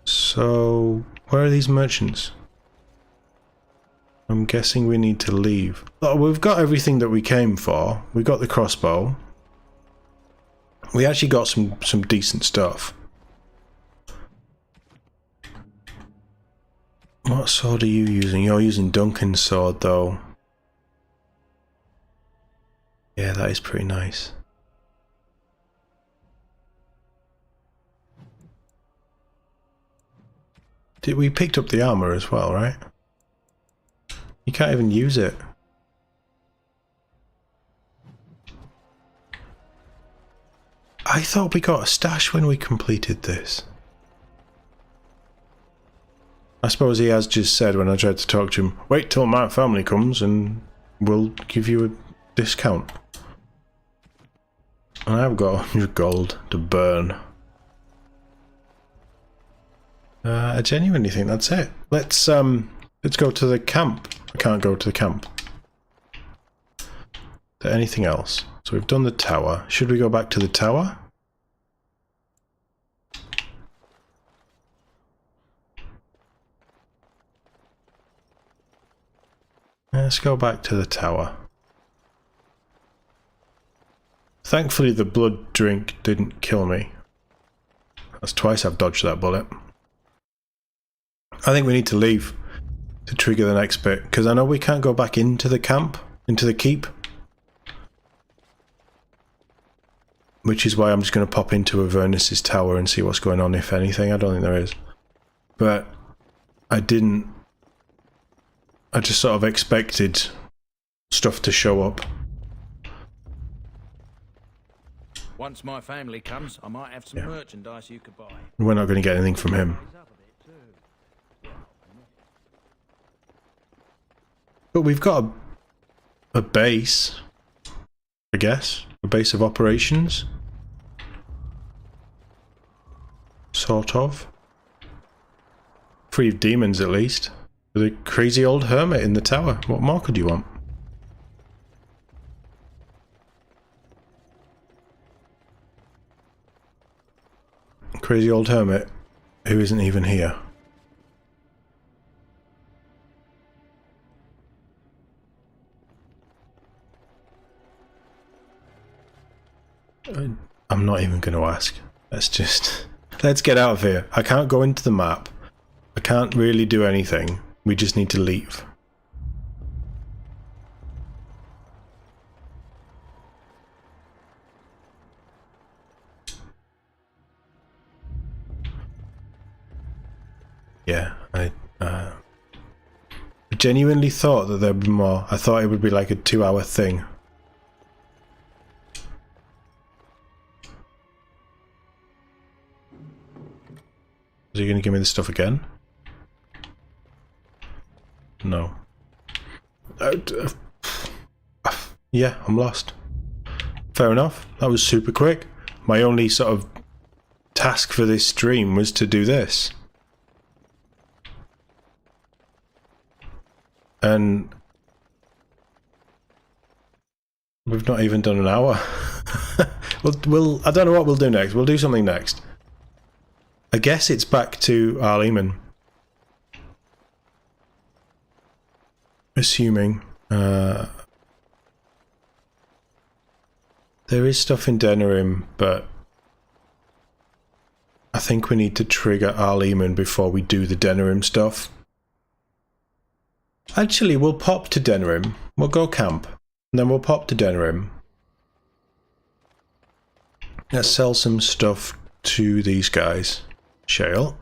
So, where are these merchants? I'm guessing we need to leave. Oh, we've got everything that we came for. We got the crossbow. We actually got some decent stuff. What sword are you using? You're using Duncan's sword, though. Yeah, that is pretty nice. We picked up the armor as well, right? You can't even use it. I thought we got a stash when we completed this. I suppose he has just said when I tried to talk to him, wait till my family comes and we'll give you a discount. And I've got 100 gold to burn. I genuinely think that's it. Let's go to the camp. I can't go to the camp. Is there anything else? So we've done the tower. Should we go back to the tower? Let's go back to the tower. Thankfully the blood drink didn't kill me. That's twice I've dodged that bullet. I think we need to leave to trigger the next bit, because I know we can't go back into the camp, into the keep. Which is why I'm just going to pop into Avernus's tower and see what's going on, if anything. I don't think there is. But I didn't... I just sort of expected stuff to show up.
Once my family comes, I might have some merchandise you could buy.
We're not going to get anything from him. But we've got a base, I guess. A base of operations. Sort of. Free of demons, at least. With a crazy old hermit in the tower. What more could you want? Crazy old hermit who isn't even here. I'm not even going to ask. Let's get out of here. I can't go into the map. I can't really do anything. We just need to leave. Yeah, I genuinely thought that there'd be more. I thought it would be like a 2-hour thing. Is he going to give me the stuff again? No. Yeah, I'm lost. Fair enough. That was super quick. My only sort of task for this stream was to do this. And we've not even done an hour. I don't know what we'll do next. We'll do something next. I guess it's back to Arleman. Assuming. There is stuff in Denerim, but I think we need to trigger Arleman before we do the Denerim stuff. Actually, we'll pop to Denerim. We'll go camp. And then we'll pop to Denerim. Let's sell some stuff to these guys. Shale.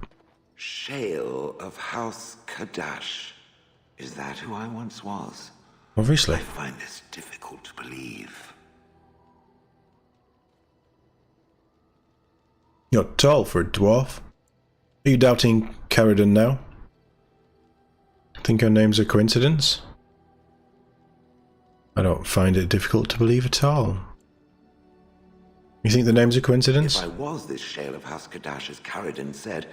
Shale of House Kadash. Is that who I once was?
Obviously.
I find this difficult to believe.
You're tall for a dwarf. Are you doubting Ferelden now? Think her name's a coincidence? I don't find it difficult to believe at all. You think the name's a coincidence?
If I was this shale of House Kadash, as Ferelden said,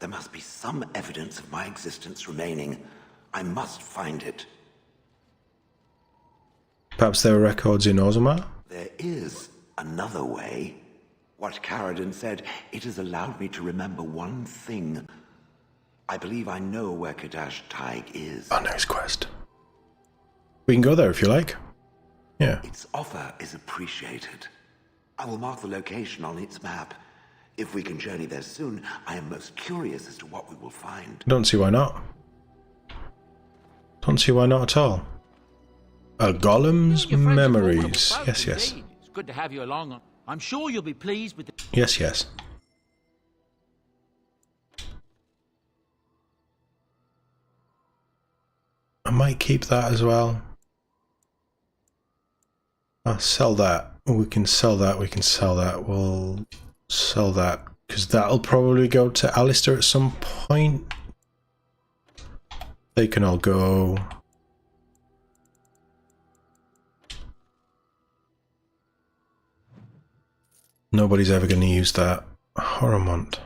there must be some evidence of my existence remaining. I must find it.
Perhaps there are records in Ozma?
There is another way. What Ferelden said, it has allowed me to remember one thing. I believe I know where Kadash Taig is.
Our next quest. We can go there if you like. Yeah.
Its offer is appreciated. I will mark the location on its map. If we can journey there soon, I am most curious as to what we will find.
Don't see why not. Don't see why not at all. A Golem's memories. Yes, yes.
It's good to have you along. I'm sure you'll be pleased with the...
Yes, yes. I might keep that as well. I'll sell that. We can sell that. We can sell that. We'll sell that. Because that'll probably go to Alistair at some point. They can all go. Nobody's ever going to use that. Horrormont.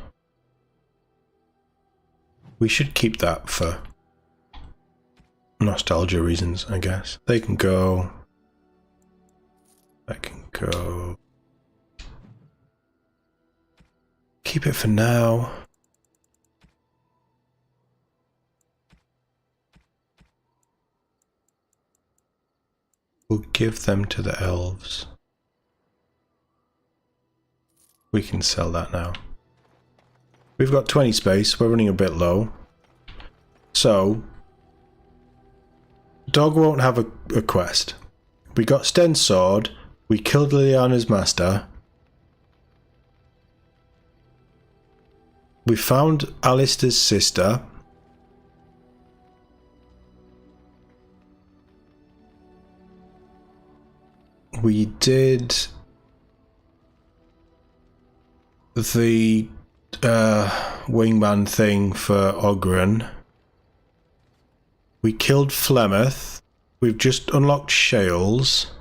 We should keep that for nostalgia reasons, I guess. They can go. I can go. Keep it for now. We'll give them to the elves. We can sell that now. We've got 20 space. We're running a bit low. So, Dog won't have a quest. We got Sten's sword. We killed Liliana's master. We found Alistair's sister. We did the wingman thing for Ogren. We killed Flemeth. We've just unlocked Shales.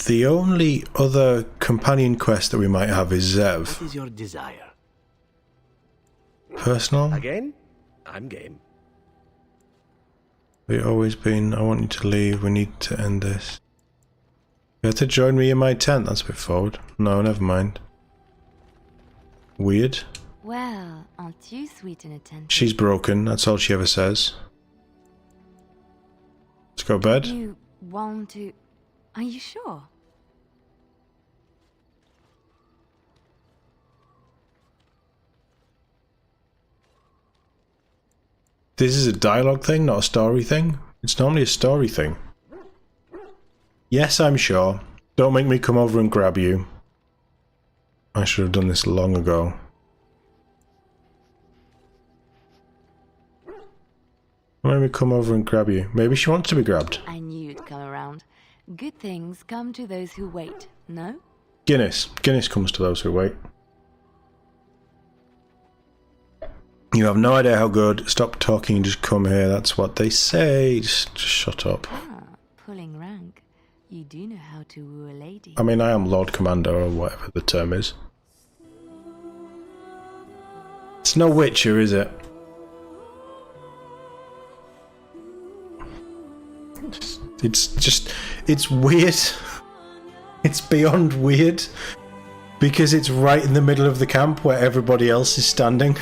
The only other companion quest that we might have is Zev.
What is your desire?
Personal?
Again? I'm game.
We've always been, I want you to leave, we need to end this. You have to join me in my tent, that's a bit forward. No, never mind. Weird.
Well, aren't you sweet and attentive?
She's broken, that's all she ever says. Let's go to bed.
You want to... Are you sure?
This is a dialogue thing, not a story thing. It's normally a story thing. Yes, I'm sure. Don't make me come over and grab you. I should have done this long ago. Don't make me come over and grab you. Maybe she wants to be grabbed.
I knew you'd come around. Good things come to those who wait, no?
Guinness. Guinness comes to those who wait. You have no idea how good. Stop talking and just come here. That's what they say. Just shut up.
Ah, pulling rank. You do know how to woo a lady.
I mean, I am Lord Commander or whatever the term is. It's no Witcher, is it? It's just... It's weird. It's beyond weird. Because it's right in the middle of the camp where everybody else is standing.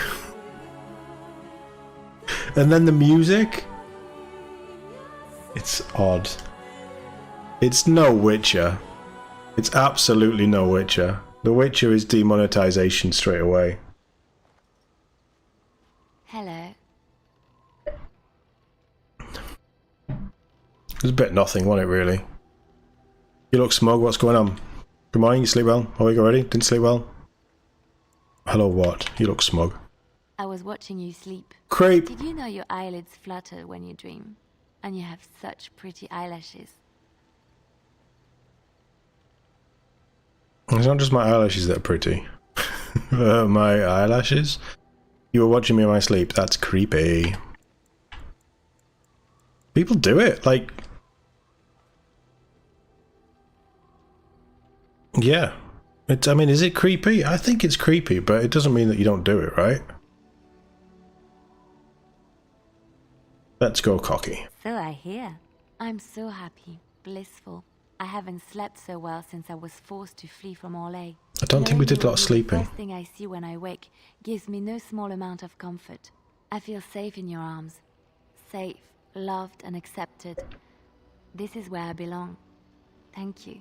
And then the music. It's odd. It's no Witcher. It's absolutely no Witcher. The Witcher is demonetization straight away.
Hello.
It was a bit nothing, wasn't it, really? You look smug, what's going on? Good morning, you sleep well? Awake already? Didn't sleep well? Hello, what? You look smug.
I was watching you sleep.
Creep!
Did you know your eyelids flutter when you dream? And you have such pretty eyelashes.
It's not just my eyelashes that are pretty. My eyelashes? You were watching me in my sleep. That's creepy. People do it. Like... Yeah. I mean, is it creepy? I think it's creepy, but it doesn't mean that you don't do it, right? Let's go cocky.
So I hear. I'm so happy, blissful. I haven't slept so well since I was forced to flee from Orlais.
I don't think we did a lot of
The
sleeping.
first thing I see when I wake gives me no small amount of comfort. I feel safe in your arms. Safe, loved and accepted. This is where I belong. Thank you.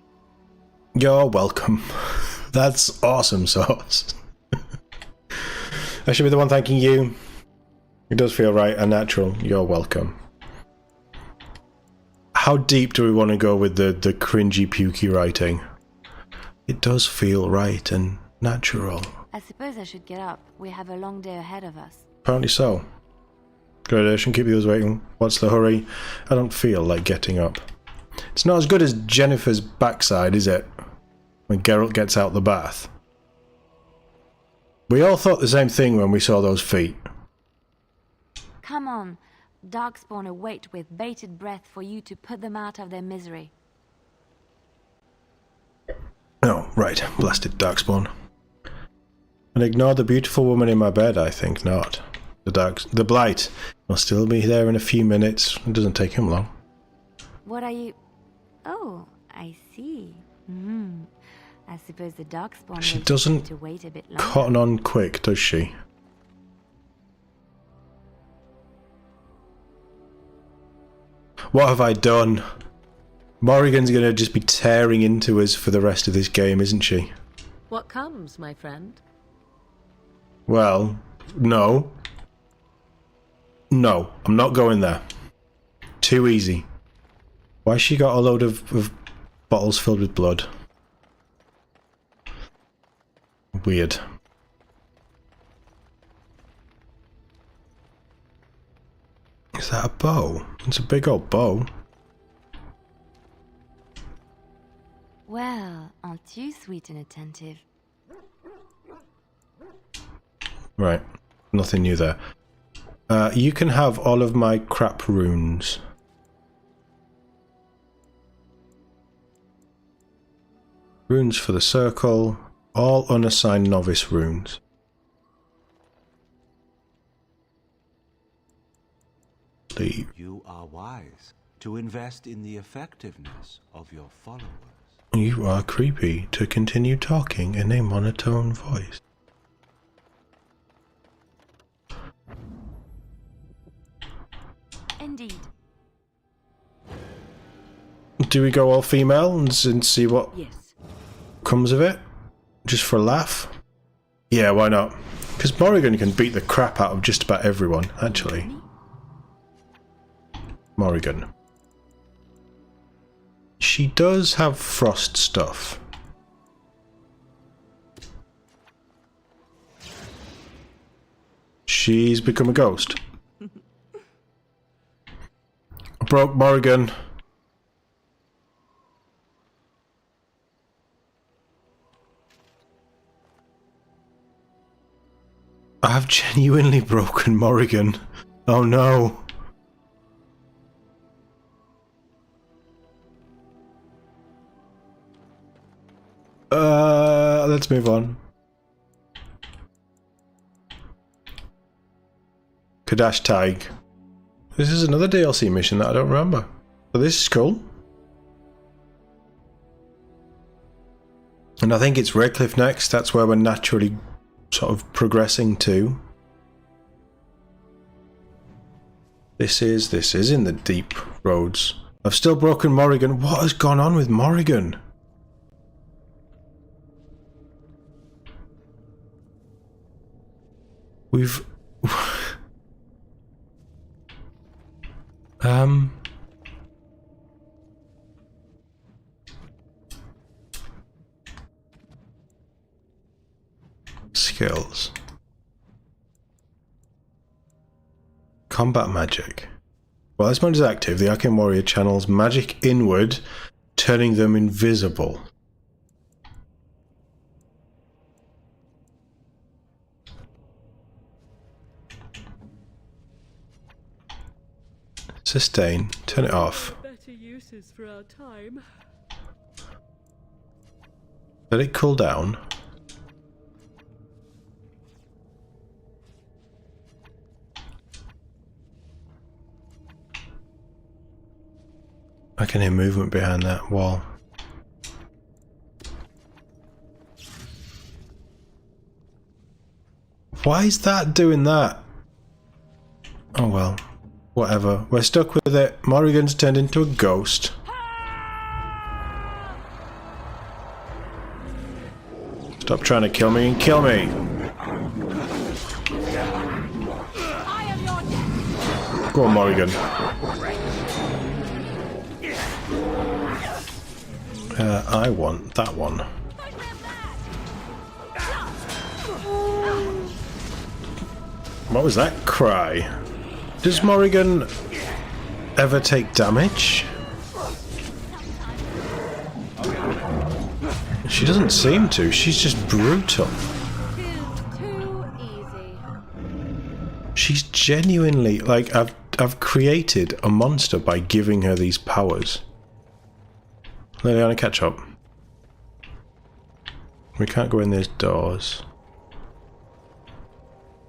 You're welcome. That's awesome sauce. I should be the one thanking you. It does feel right and natural. You're welcome. How deep do we want to go with the cringy, pukey writing? It does feel right and natural.
I suppose I should get up. We have a long day ahead of us.
Apparently so. Gradation, keep the others waiting. What's the hurry? I don't feel like getting up. It's not as good as Jennifer's backside, is it? When Geralt gets out the bath. We all thought the same thing when we saw those feet.
Come on. Darkspawn await with bated breath for you to put them out of their misery.
Oh, right. Blasted Darkspawn. And ignore the beautiful woman in my bed, I think not. The Blight will still be there in a few minutes. It doesn't take him long.
What are you... Oh, I see. I suppose the Darkspawn
She
will
doesn't
need to wait a bit longer.
cotton on quick, does she? What have I done? Morrigan's gonna just be tearing into us for the rest of this game, isn't she?
What comes, my friend?
Well, no. No, I'm not going there. Too easy. Why has she got a load of bottles filled with blood? Weird. Is that a bow? It's a big old bow.
Well, aren't you sweet and attentive?
Right. Nothing new there. You can have all of my crap runes. Runes for the circle. All unassigned novice runes. Leave.
You are wise to invest in the effectiveness of your followers.
You are creepy to continue talking in a monotone voice.
Indeed.
Do we go all female and see what
Yes.
comes of it? Just for a laugh? Yeah, why not? Because Morrigan can beat the crap out of just about everyone, actually. Morrigan. She does have frost stuff. She's become a ghost. I broke Morrigan. I've genuinely broken Morrigan. Oh no. Let's move on. Kadash Taig. This is another DLC mission that I don't remember. So this is cool. And I think it's Redcliffe next. That's where we're naturally sort of progressing to. This is in the deep roads. I've still broken Morrigan. What has gone on with Morrigan? We've... Skills. Combat magic. While this mode is active, the Arcane Warrior channels magic inward, turning them invisible. Sustain. Turn it off.
Better uses for our time.
Let it cool down. I can hear movement behind that wall. Why is that doing that? Oh well. Whatever. We're stuck with it. Morrigan's turned into a ghost. Stop trying to kill me and kill me! Go on, Morrigan. I want that one. What was that cry? Does Morrigan ever take damage? She doesn't seem to. She's just brutal.
Too easy.
She's genuinely like I've created a monster by giving her these powers. Liliana, catch up. We can't go in these doors.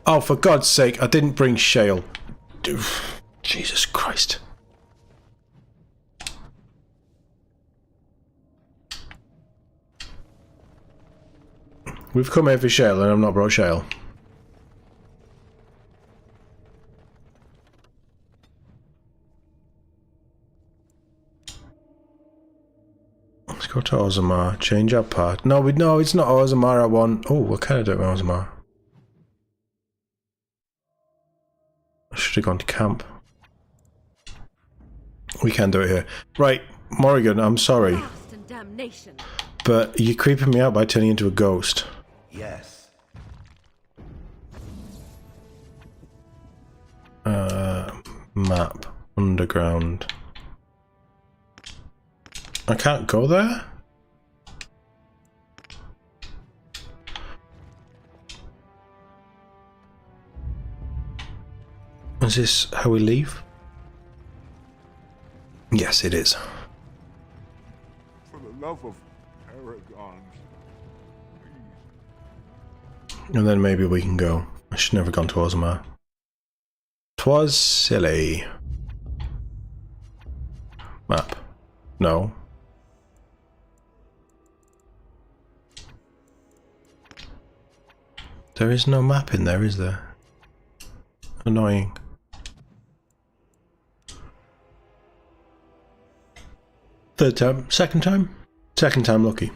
Oh, for God's sake, I didn't bring Shale. Jesus Christ. We've come here for Shale and I've not brought Shale. Let's go to Ozamar. Change our path. No, it's not Ozamar I want. Oh, what can I do with Ozamar? I should have gone to camp. We can do it here. Right, Morrigan, I'm sorry. But you're creeping me out by turning into a ghost.
Yes.
Map. Underground. I can't go there? Is this how we leave? Yes, it is.
For the love of Paragons.
And then maybe we can go. I should never have gone to Ozamar. 'Twas silly. Map. No. There is no map in there, is there? Annoying. Third time? Second time? Second time lucky.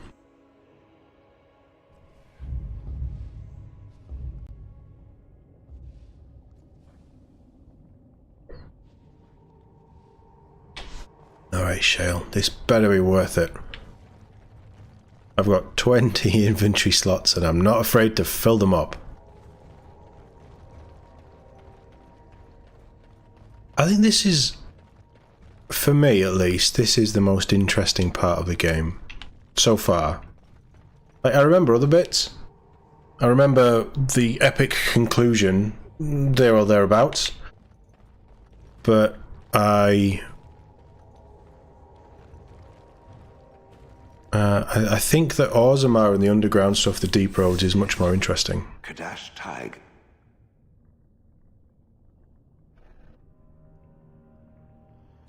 Alright, Shale. This better be worth it. I've got 20 inventory slots and I'm not afraid to fill them up. I think this is, for me at least, this is the most interesting part of the game so far. Like, I remember other bits. I remember the epic conclusion, there or thereabouts. But I think that Ozamar and the underground stuff, the deep roads, is much more interesting.
Kadash Taig.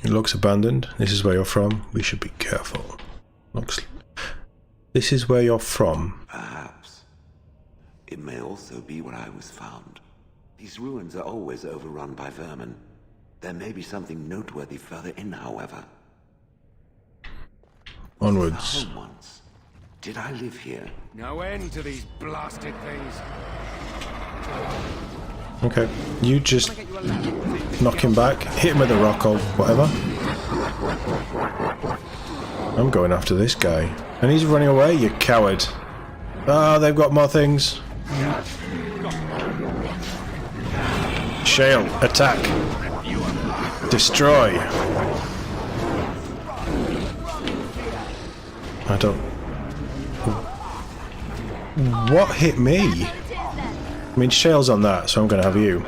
It looks abandoned. This is where you're from. We should be careful. Looks. This is where you're from.
Perhaps. It may also be where I was found. These ruins are always overrun by vermin. There may be something noteworthy further in, however.
Onwards.
Home once. Did I live here?
No end to these blasted things.
Okay, you just knock him back, hit him with a rock or whatever. I'm going after this guy. And he's running away, you coward. Ah, they've got more things. Shale, attack. Destroy. I don't... What hit me? I mean, Shale's on that, so I'm going to have you.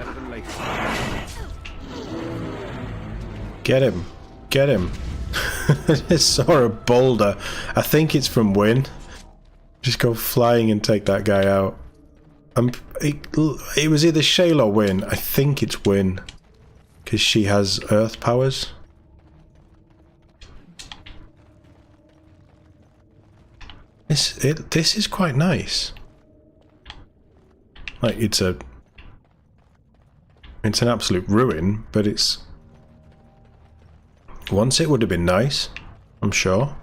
Get him. Get him. I just saw a boulder. I think it's from Wynn. Just go flying and take that guy out. It was either Shale or Win. I think it's Win. Because she has earth powers. This is quite nice. Like, it's an absolute ruin, but it's... Once it would have been nice, I'm sure.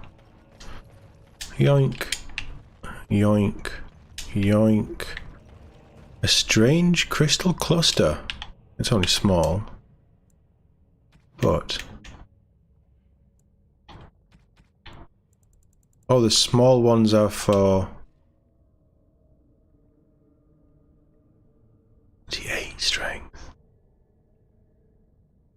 Yoink. Yoink. Yoink. A strange crystal cluster. It's only small. But... Oh, the small ones are for... D8 strength.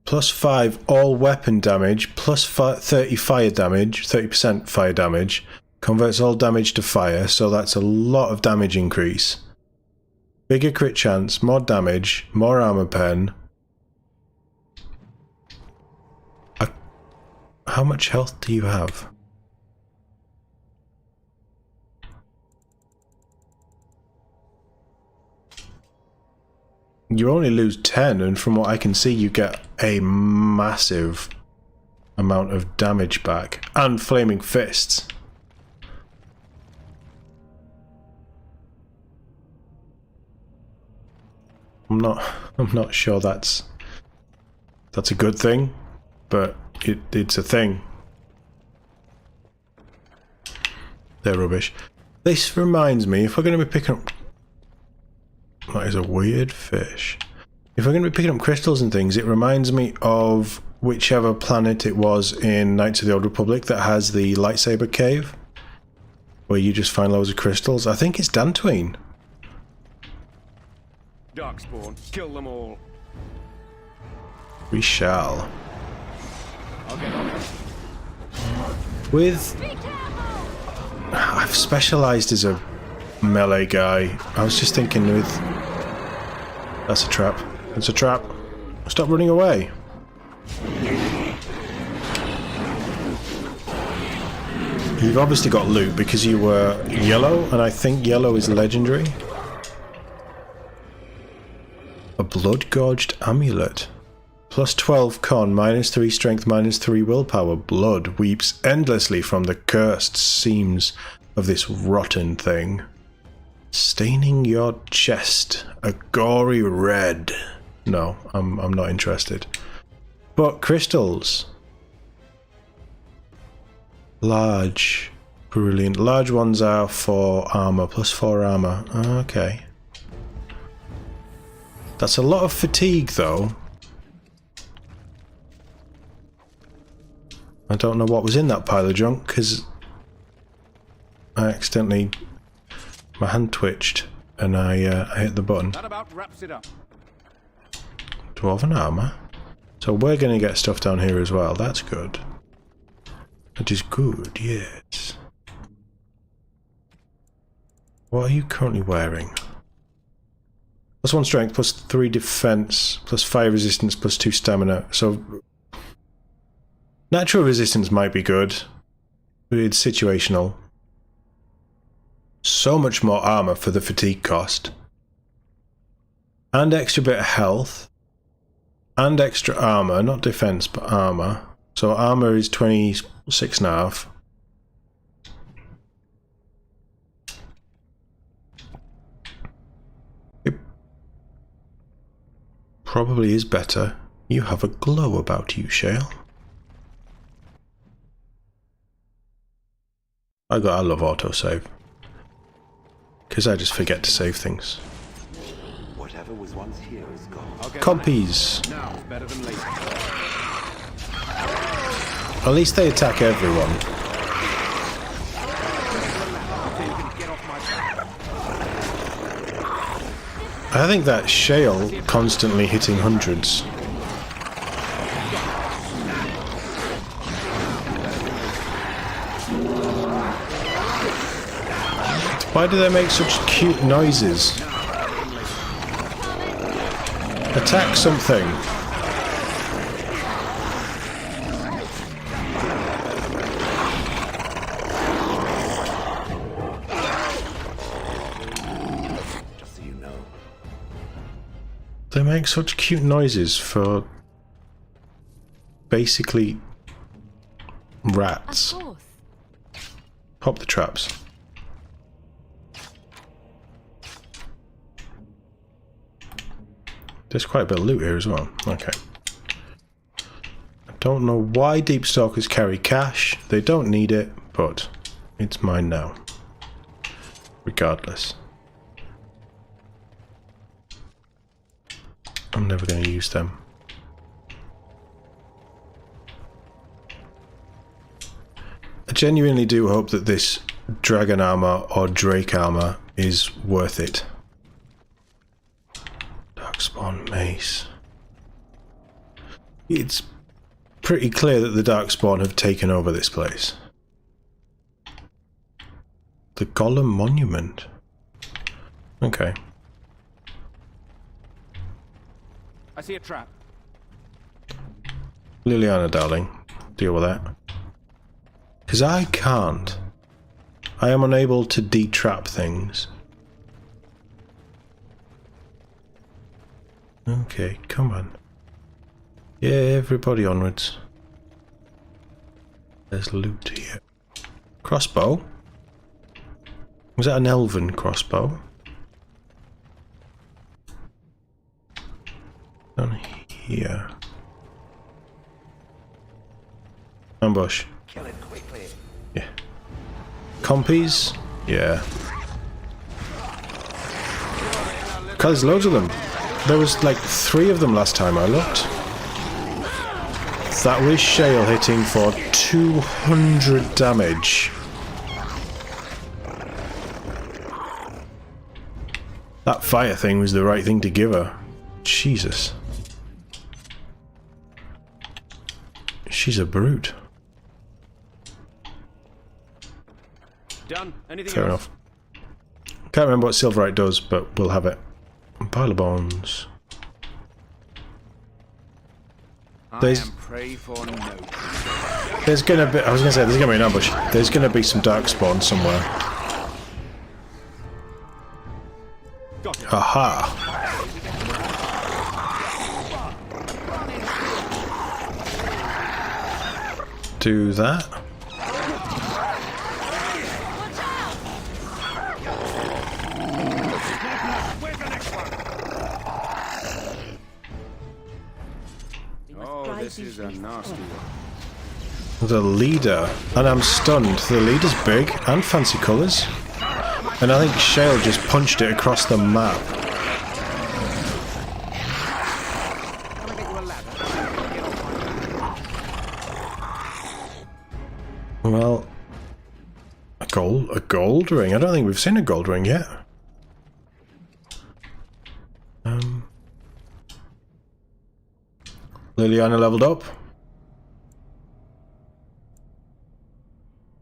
+5 all weapon damage, plus 30 fire damage, 30% fire damage. Converts all damage to fire, so that's a lot of damage increase. Bigger crit chance, more damage, more armor pen. How much health do you have? You only lose 10, and from what I can see, you get a massive amount of damage back. And flaming fists. I'm not sure that's a good thing, but it's a thing. They're rubbish. This reminds me, if we're going to be picking up... That is a weird fish. If we're going to be picking up crystals and things, it reminds me of whichever planet it was in Knights of the Old Republic that has the lightsaber cave, where you just find loads of crystals. I think it's Dantooine.
Darkspawn, kill them all.
We shall. With... I've specialised as a melee guy. I was just thinking with... That's a trap. It's a trap. Stop running away. You've obviously got loot because you were yellow, and I think yellow is legendary. A blood-gorged amulet. +12 con, -3 strength, -3 willpower. Blood weeps endlessly from the cursed seams of this rotten thing. Staining your chest a gory red. No, I'm not interested. But crystals. Large. Brilliant. Large ones are for armor, +4 armor. Okay. That's a lot of fatigue, though. I don't know what was in that pile of junk, because I accidentally... My hand twitched, and I hit the button.
That about wraps it up.
Dwarven armor. So we're going to get stuff down here as well. That's good. That is good, yes. What are you currently wearing? +1 strength, +3 defense, +5 resistance, +2 stamina. So natural resistance might be good, but it's situational. So much more armor for the fatigue cost. And extra bit of health. And extra armor, not defense, but armor. So armor is 26.5. It probably is better. You have a glow about you, Shale. I love autosave. Because I just forget to save things.
Whatever was once here is gone.
Compies.
Now it's better than later.
At least they attack everyone. I think that Shale constantly hitting hundreds. Why do they make such cute noises? Attack something. They make such cute noises for basically rats.
Of course.
Pop the traps. There's quite a bit of loot here as well. Okay. I don't know why Deep Stalkers carry cash. They don't need it, but it's mine now. Regardless. I'm never going to use them. I genuinely do hope that this dragon armor or drake armor is worth it. Darkspawn mace. It's pretty clear that the Darkspawn have taken over this place. The Golem Monument. Okay.
I see a trap.
Liliana, darling, deal with that. Because I can't. I am unable to detrap things. Okay, come on. Yeah, everybody onwards. There's loot here. Crossbow? Was that an elven crossbow? Down here. Ambush.
Kill it quickly.
Yeah. Compies? Yeah. God, there's loads of them. There was like 3 of them last time I looked. That was Shale hitting for 200 damage. That fire thing was the right thing to give her. Jesus. She's a brute.
Done. Anything
Fair
else?
enough. Can't remember what Silverite does, but we'll have it. Pile of bones. There's gonna be. I was gonna say there's gonna be an ambush. There's gonna be some Darkspawn somewhere. Aha! Do that.
Oh, this is a nasty one.
The leader, and I'm stunned. The leader's big and fancy colours, and I think Shale just punched it across the map. Well, a gold ring. I don't think we've seen a gold ring yet. Liliana leveled up.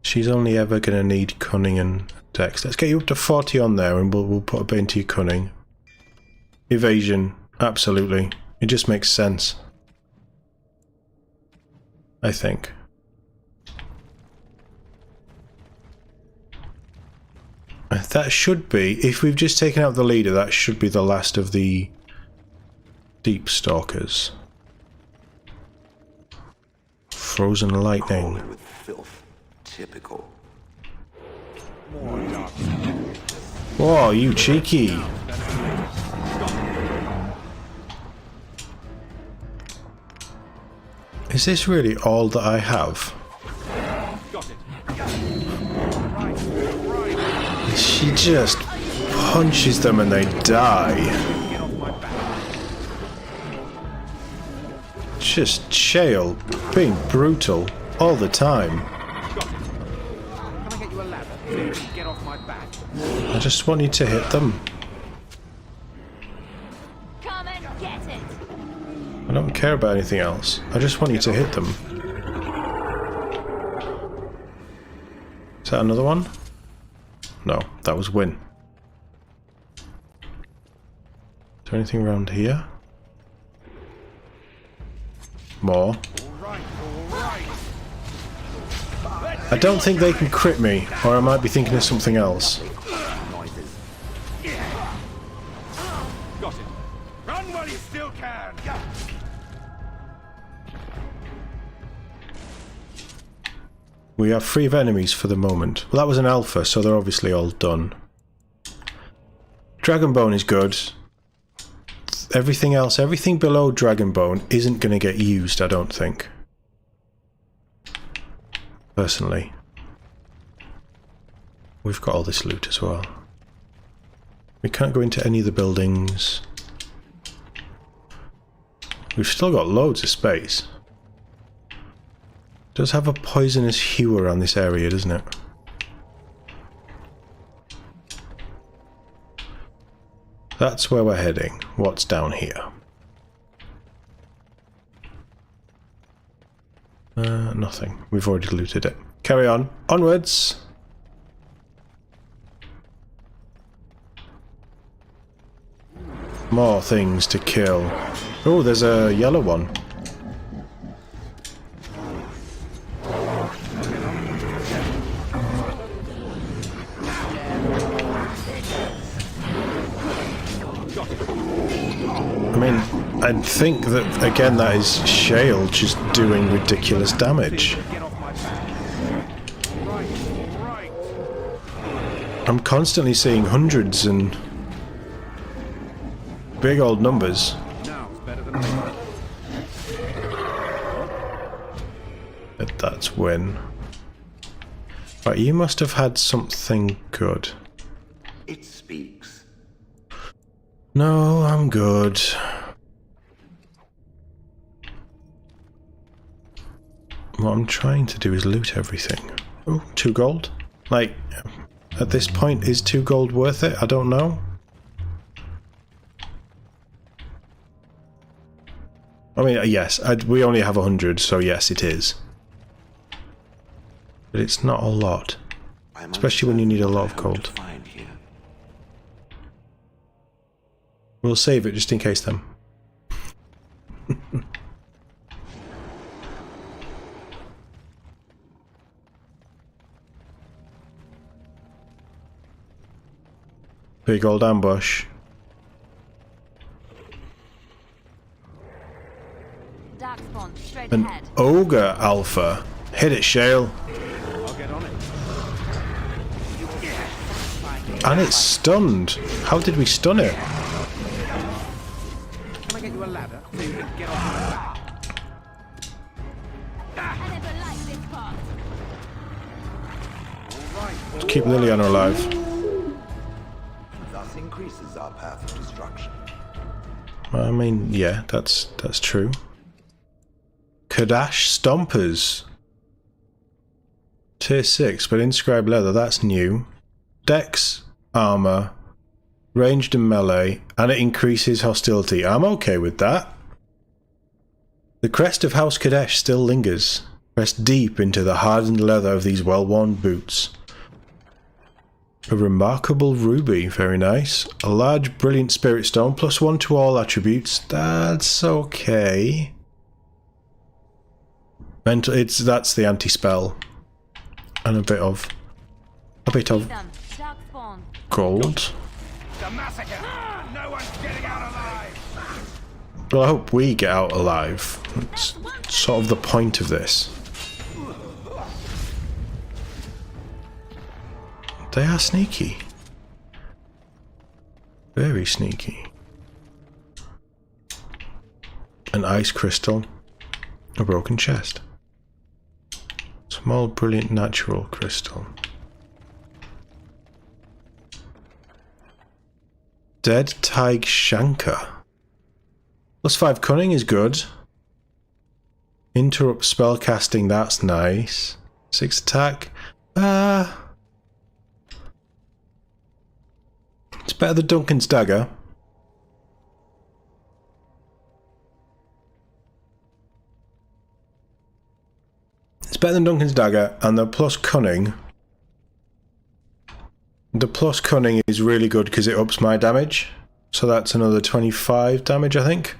She's only ever going to need cunning and dex. Let's get you up to 40 on there and we'll put a bit into your cunning. Evasion, absolutely. It just makes sense. I think. That should be, if we've just taken out the leader, that should be the last of the Deep Stalkers. Frozen lightning.
Crawling with filth. Typical.
Whoa, you cheeky. Is this really all that I have? She just punches them and they die. Just Shale being brutal all the time. I just want you to hit them.
Come and get it.
I don't care about anything else. I just want you to hit them. Is that another one? No, that was Win. Is there anything around here? More. I don't think they can crit me, or I might be thinking of something else.
Got it. Run while you still
We are free of enemies for the moment. Well, that was an alpha, so they're obviously all done. Dragonbone is good. Everything else, everything below Dragonbone isn't going to get used, I don't think. Personally. We've got all this loot as well. We can't go into any of the buildings. We've still got loads of space. It does have a poisonous hue around this area, doesn't it? That's where we're heading. What's down here? Nothing. We've already looted it. Carry on. Onwards! More things to kill. Oh, there's a yellow one. I mean, I think that, again, that is Shale just doing ridiculous damage. I'm constantly seeing hundreds and big old numbers. But that's win. Right, you must have had something good.
It speaks.
No, I'm good. What I'm trying to do is loot everything. Oh, 2 gold? Like, at this point, is 2 gold worth it? I don't know. I mean, yes, we only have 100, so yes, it is. But it's not a lot. Especially when you need a lot of gold. We'll save it just in case then. Big old ambush. An ogre alpha. Hit it, Shale.
I'll get on it.
And it's stunned. How did we stun it?
Can I get you a ladder so you can get off my back?
Let's keep Liliana alive.
Thus increases our path of destruction.
I mean, yeah, that's true. Kadash Stompers. Tier 6, but inscribed leather, that's new. Dex, armor, ranged and melee, and it increases hostility. I'm okay with that. The crest of House Kadesh still lingers, pressed deep into the hardened leather of these well-worn boots. A remarkable ruby, very nice. A large, brilliant spirit stone, +1 to all attributes. That's okay. Mental, that's the anti-spell, and a bit of gold.
No one's getting out alive.
Well, I hope we get out alive. That's sort of the point of this. They are sneaky. Very sneaky. An ice crystal. A broken chest. Small, brilliant, natural crystal. Dead Tig Shanker. +5 cunning is good. Interrupt spell casting, that's nice. 6 attack. It's better than Duncan's dagger. It's better than Duncan's dagger, and the plus cunning. The plus cunning is really good because it ups my damage. So that's another 25 damage, I think.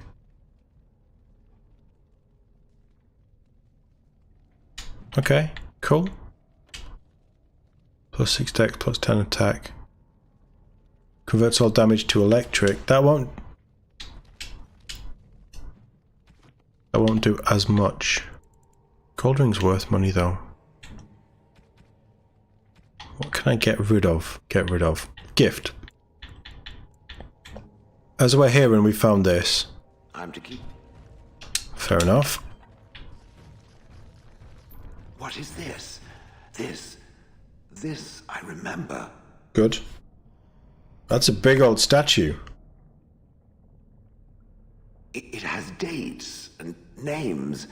Okay, cool. +6 dex, +10 attack. Converts all damage to electric. That won't do as much. Gold ring's worth money though. What can I get rid of? Get rid of. Gift. As we're here and we found this.
I'm to keep.
Fair enough.
What is this? This I remember.
Good. That's a big old statue.
It has dates and names.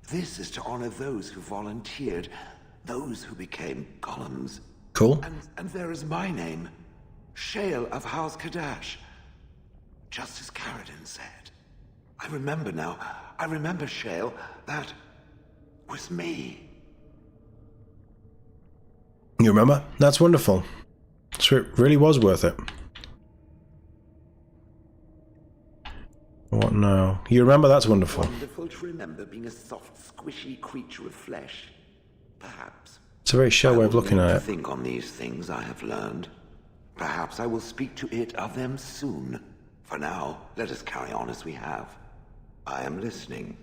This is to honor those who volunteered, those who became golems.
Cool.
And there is my name, Shale of House Kadash. Just as Caradin said. I remember now. I remember, Shale. That was me.
You remember? That's wonderful. So it really was worth it. What now? You remember? That's wonderful.
Wonderful to remember being a soft, squishy creature of flesh. Perhaps.
It's a very shallow way of looking at it.
Think on these things I have learned. Perhaps I will speak to it of them soon. For now, let us carry on as we have. I am listening.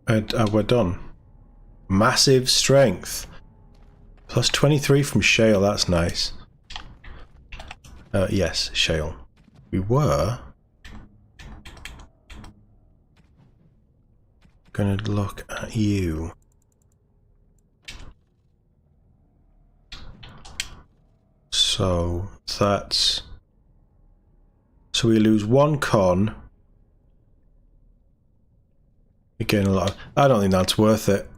We're done. Massive strength. Plus 23 from Shale, that's nice. Yes, Shale. We were gonna look at you. So that's... So we lose one con. We gain a lot of... I don't think that's worth it.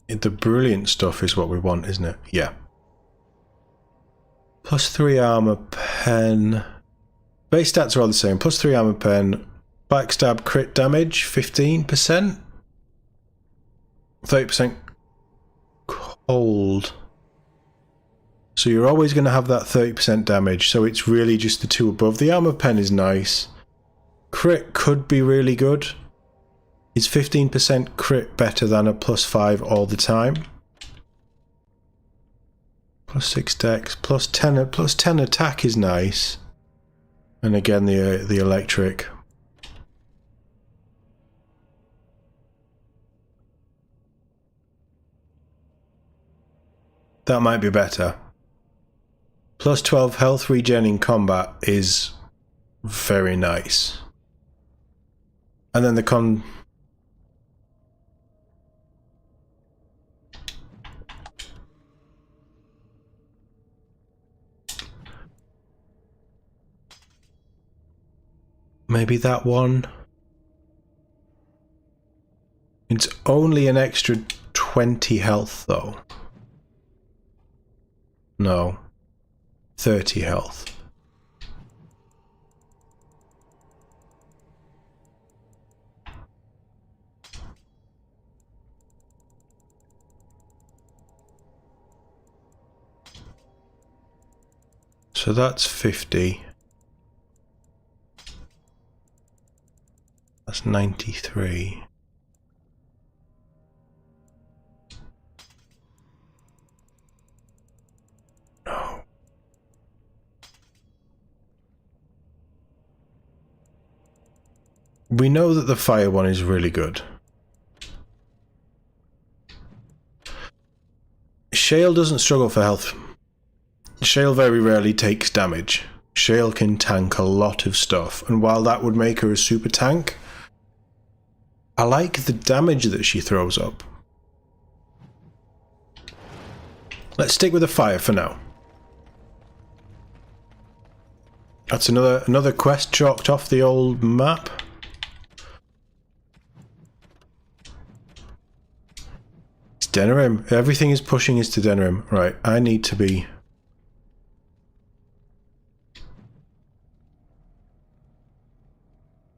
The brilliant stuff is what we want, isn't it? Yeah. Plus 3 armor pen. Base stats are all the same. Plus 3 armor pen. Backstab crit damage, 15%. 30% cold. So you're always going to have that 30% damage. So it's really just the two above. The armor pen is nice. Crit could be really good. Is 15% crit better than a plus 5 all the time? Plus 6 dex, plus 10 attack is nice. And again the electric. That might be better. Plus 12 health regen in combat is very nice. And then the con... Maybe that one. It's only an extra 20 health though. No. 30 health. So that's 50. That's 93. No. We know that the fire one is really good. Shale doesn't struggle for health. Shale very rarely takes damage. Shale can tank a lot of stuff, and while that would make her a super tank, I like the damage that she throws up. Let's stick with the fire for now. That's another quest chalked off the old map. It's Denerim. Everything is pushing us to Denerim. Right, I need to be...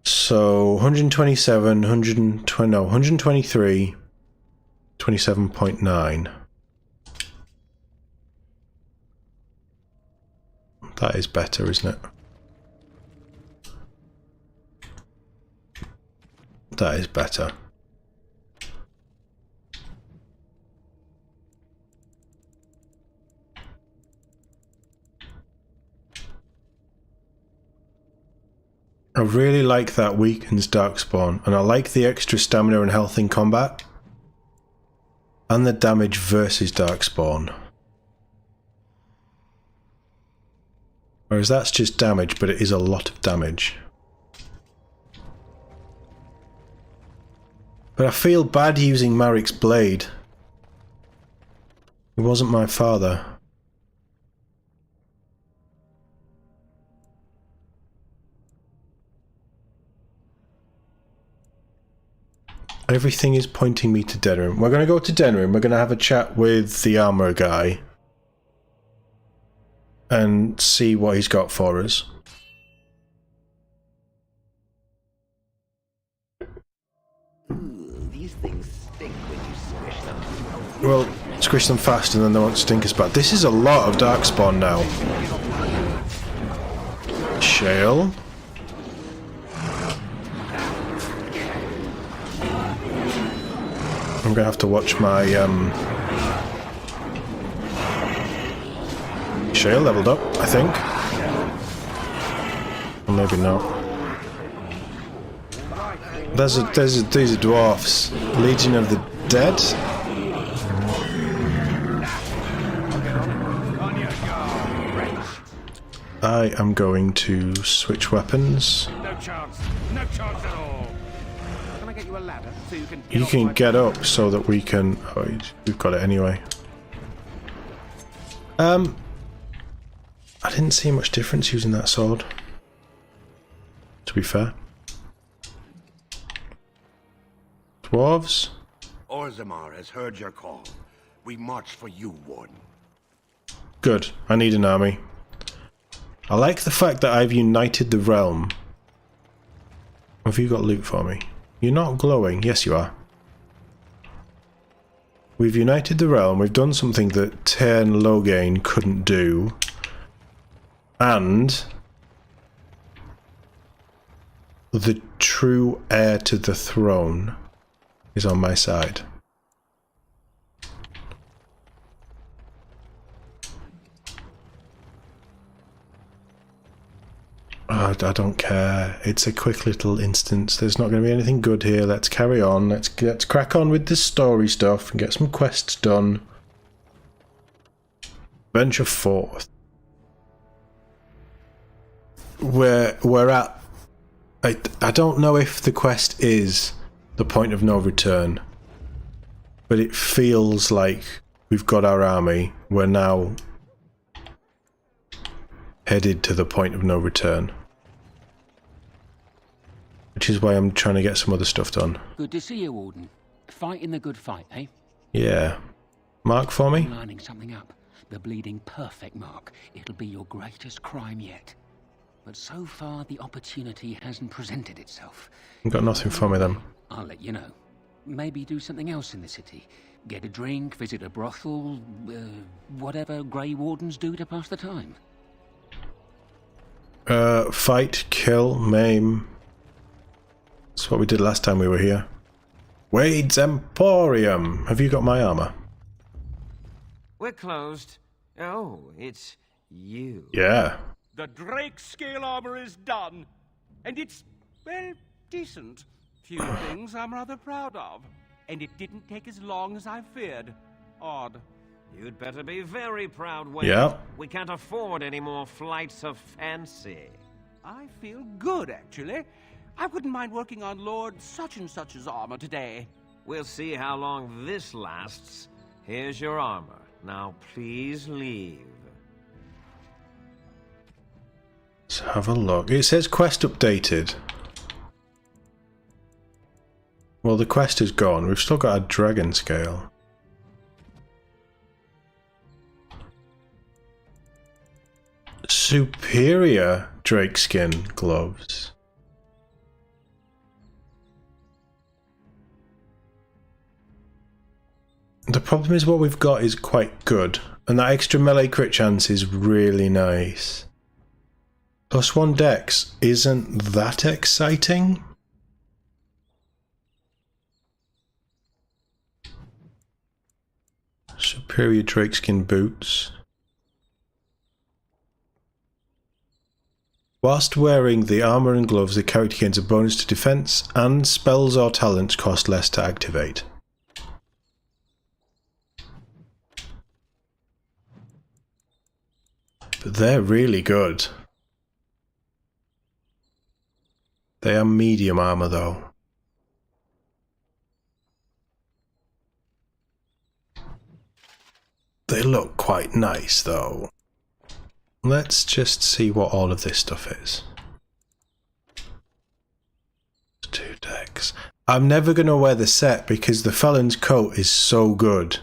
So 127, 120, no, 123, 27.9. That is better, isn't it? That is better. I really like that weakens Darkspawn, and I like the extra stamina and health in combat. And the damage versus Darkspawn. Whereas that's just damage, but it is a lot of damage. But I feel bad using Marik's blade. He wasn't my father. Everything is pointing me to Denerim. We're going to go to Denerim. We're going to have a chat with the armor guy. And see what he's got for us.
These things stink when you squish them.
Well, squish them fast and then they won't stink as bad. This is a lot of Darkspawn now. Shale. I'm gonna have to watch my Shale leveled up, I think. Or maybe not. These are dwarfs. Legion of the Dead. I am going to switch weapons.
No chance at all. Can I get you a ladder so you can
You can get up so that we can... Oh, we've got it anyway. I didn't see much difference using that sword, to be fair. Dwarves?
Orzammar has heard your call. We march for you, Warden.
Good. I need an army. I like the fact that I've united the realm. Have you got loot for me? You're not glowing. Yes, you are. We've united the realm. We've done something that Tern Loghain couldn't do. And the true heir to the throne is on my side. I don't care. It's a quick little instance. There's not going to be anything good here. Let's carry on. Let's crack on with the story stuff and get some quests done. Venture forth. We're at... I don't know if the quest is the point of no return, but it feels like we've got our army. We're now headed to the point of no return, which is why I'm trying to get some other stuff done.
Good to see you, Warden. Fighting the good fight, eh?
Yeah. Mark for me?
Lining something up. The bleeding perfect mark. It'll be your greatest crime yet. But so far, the opportunity hasn't presented itself.
You've got nothing for me then.
I'll let you know. Maybe do something else in the city. Get a drink, visit a brothel, whatever Grey Wardens do to pass the time.
Fight, kill, maim. That's what we did last time we were here. Wade's Emporium. Have you got my armor?
We're closed. Oh, it's you.
Yeah.
The Drake scale armor is done. And it's, well, decent. Few things I'm rather proud of. And it didn't take as long as I feared. Odd.
You'd better be very proud, Wade.
Yeah.
We can't afford any more flights of fancy.
I feel good, actually. I wouldn't mind working on Lord such-and-such's armor today.
We'll see how long this lasts. Here's your armor. Now please leave.
Let's have a look. It says quest updated. Well, the quest is gone. We've still got a dragon scale. Superior drakeskin gloves. The problem is what we've got is quite good, and that extra melee crit chance is really nice. +1 dex isn't that exciting. Superior drakeskin boots. Whilst wearing the armour and gloves, the character gains a bonus to defense, and spells or talents cost less to activate. But they're really good. They are medium armour though. They look quite nice though. Let's just see what all of this stuff is. 2 decks. I'm never going to wear the set because the Felon's coat is so good.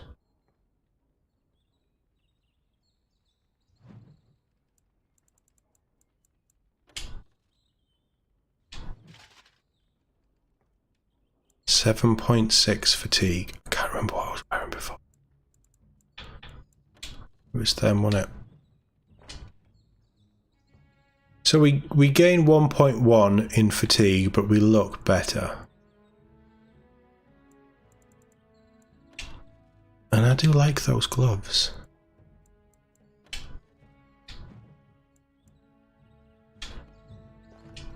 .6 fatigue. I can't remember what I was wearing before. It was them, wasn't it? So we gain 1.1 in fatigue, but we look better. And I do like those gloves.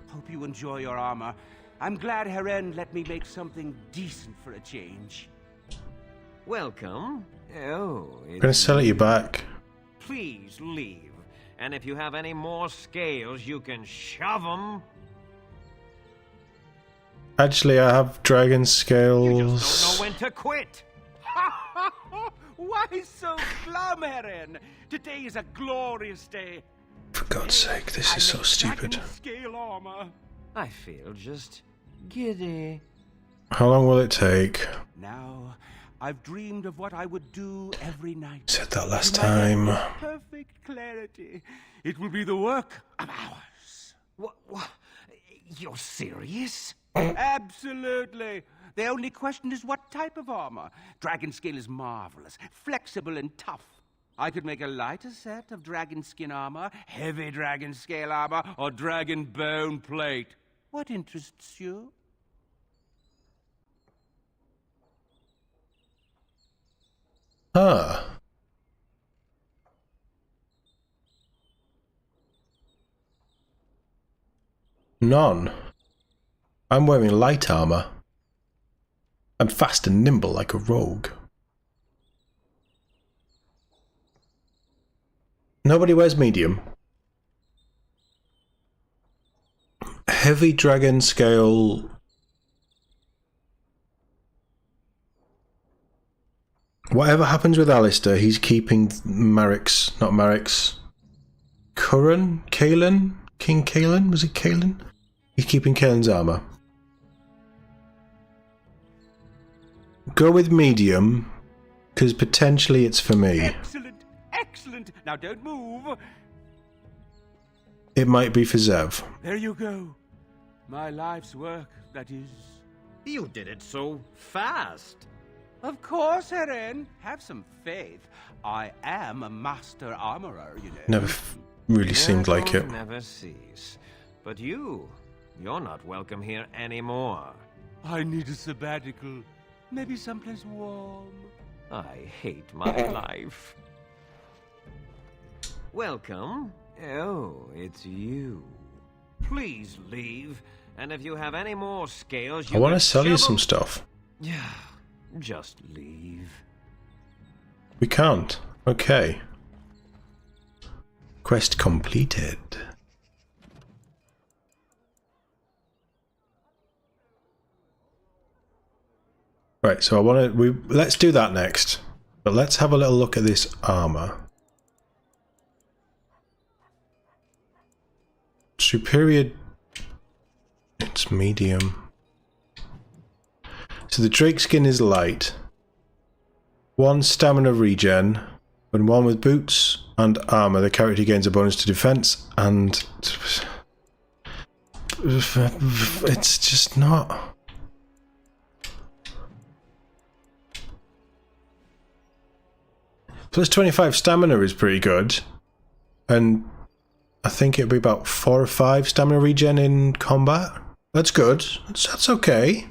Hope you enjoy your armor. I'm glad Ferelden let me make something decent for a change.
Welcome. Oh,
I'm gonna sell it you back.
Please leave. And if you have any more scales, you can shove them.
Actually, I have dragon scales.
You just don't know when to quit.
Why so glum, Ferelden? Today is a glorious day.
For God's sake, this is so stupid.
Scale armor.
I feel just giddy.
How long will it take?
Now, I've dreamed of what I would do every night.
Said that last time.
Perfect clarity. It will be the work of hours.
What? You're serious?
Absolutely. The only question is what type of armor. Dragon scale is marvelous, flexible and tough. I could make a lighter set of dragon skin armor, heavy dragon scale armor, or dragon bone plate. What interests you?
Ah. None. I'm wearing light armor. I'm fast and nimble like a rogue. Nobody wears medium. Heavy dragon scale. Whatever happens with Alistair, he's keeping Marek's, not Marek's, Kalen? King Kalen? Was it Kalen? He's keeping Kalen's armor. Go with medium, because potentially it's for me.
Excellent, excellent. Now don't move.
It might be for Zev.
There you go. My life's work, that is.
You did it so fast.
Of course, Ferelden. Have some faith. I am a master armorer, you know.
Never really seemed like it.
Never cease. But you're not welcome here anymore.
I need a sabbatical. Maybe someplace warm.
I hate my life. Welcome. Oh, it's you. Please leave. And if you have any more scales, you
I want to
can
sell you
shove
some
'em.
stuff.
Yeah, just leave.
We can't. Okay. Quest completed. Right, so I want to. Let's do that next. But let's have a little look at this armor. Superior. It's medium. So the Drake skin is light. 1 stamina regen. When one with boots and armor, the character gains a bonus to defense, and it's just not. Plus 25 stamina is pretty good, and I think it'll be about 4 or 5 stamina regen in combat. That's good. That's okay.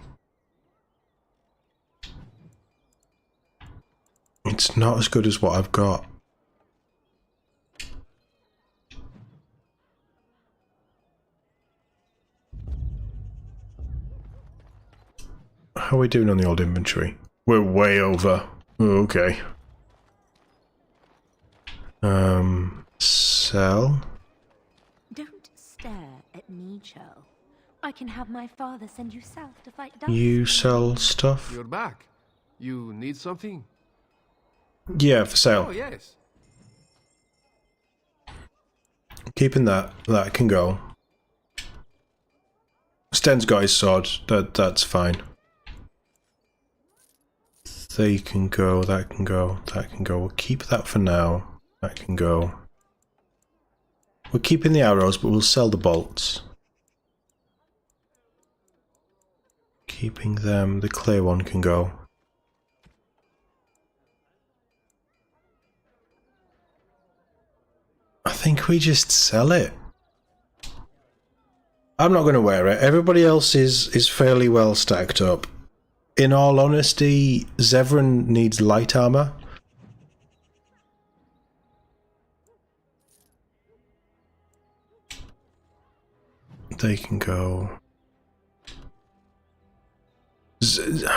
It's not as good as what I've got. How are we doing on the old inventory? We're way over. Oh, okay. Sell.
Don't stare at me, Churl. I can have my father send you south to fight dust.
You sell stuff?
You're back. You need something?
Yeah, for sale.
Oh, yes.
Keeping that. That can go. Sten's got his sword. That's fine. They can go. That can go. That can go. We'll keep that for now. That can go. We're keeping the arrows, but we'll sell the bolts. Keeping them. The clear one can go. I think we just sell it. I'm not going to wear it. Everybody else is fairly well stacked up. In all honesty, Zevran needs light armor. They can go. Zevran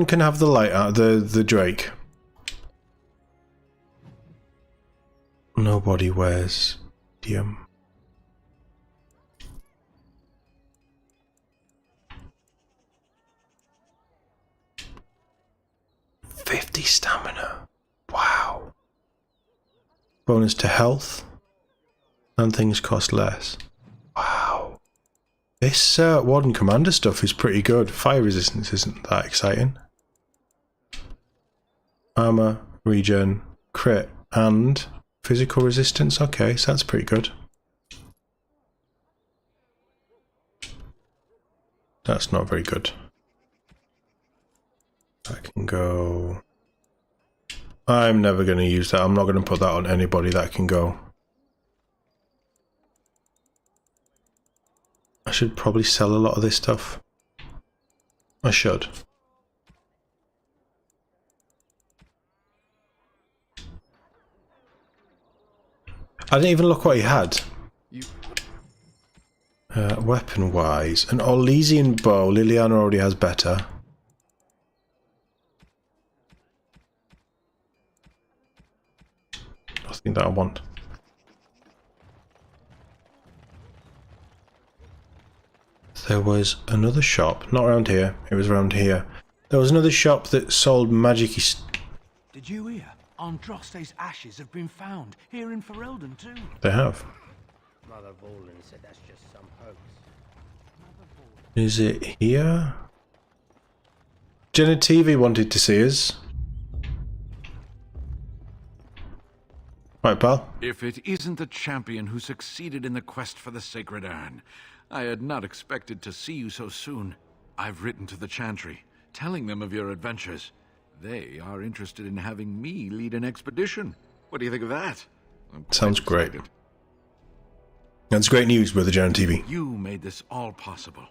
can have the light the Drake. Nobody wears Dium. $50 stamina. Wow. Bonus to health. And things cost less. Wow. This Warden Commander stuff is pretty good. Fire resistance isn't that exciting. Armor, regen, crit, and physical resistance. Okay, so that's pretty good. That's not very good. I can go. I'm never going to use that. I'm not going to put that on anybody. That can go. I should probably sell a lot of this stuff. I should. I didn't even look what he had. Weapon-wise, an Orlesian bow. Liliana already has better. Nothing that I want. There was another shop, not around here, it was around here. There was another shop that sold magic-y
Did you hear? Andraste's ashes have been found here in Ferelden too.
They have.
Mother Vorlin said that's just some hoax.
Is it here? Jenna TV wanted to see us. Right, pal.
If it isn't the champion who succeeded in the quest for the Sacred Urn, I had not expected to see you so soon. I've written to the Chantry, telling them of your adventures. They are interested in having me lead an expedition. What do you think of that?
Sounds great. That's great news, Brother Jenna TV.
You made this all possible.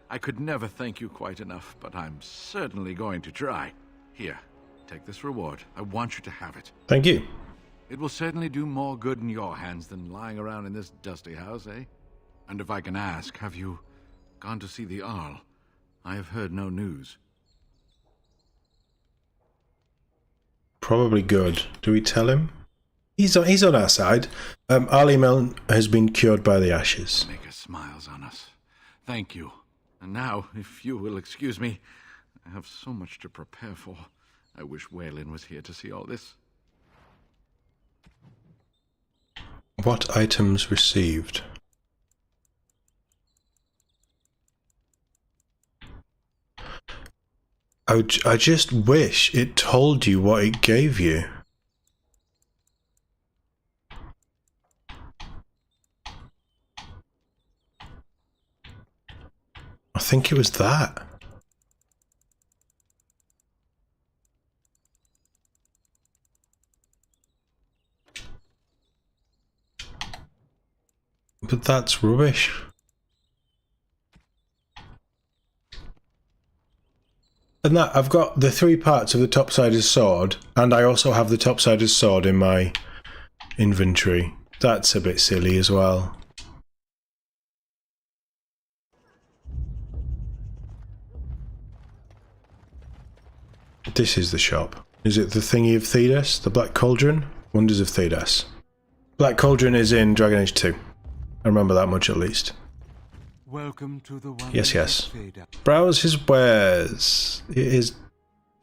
I could never thank you quite enough, but I'm certainly going to try. Here, take this reward. I want you to have it.
Thank you.
It will certainly do more good in your hands than lying around in this dusty house, eh? And if I can ask, have you gone to see the Arl? I have heard no news.
Probably good. Do we tell him? He's on our side. Arlimel has been cured by the ashes.
Maker smiles on us. Thank you. And now, if you will excuse me, I have so much to prepare for. I wish Waylin was here to see all this.
What items received? I just wish it told you what it gave you. I think it was that. But that's rubbish. And that I've got the 3 parts of the topsider's sword, and I also have the topsider's sword in my inventory. That's a bit silly as well. This is the shop. Is it the thingy of Thedas? The Black Cauldron? Wonders of Thedas. Black Cauldron is in Dragon Age 2. I remember that much at least.
Welcome to the
Yes. Browse his wares. It is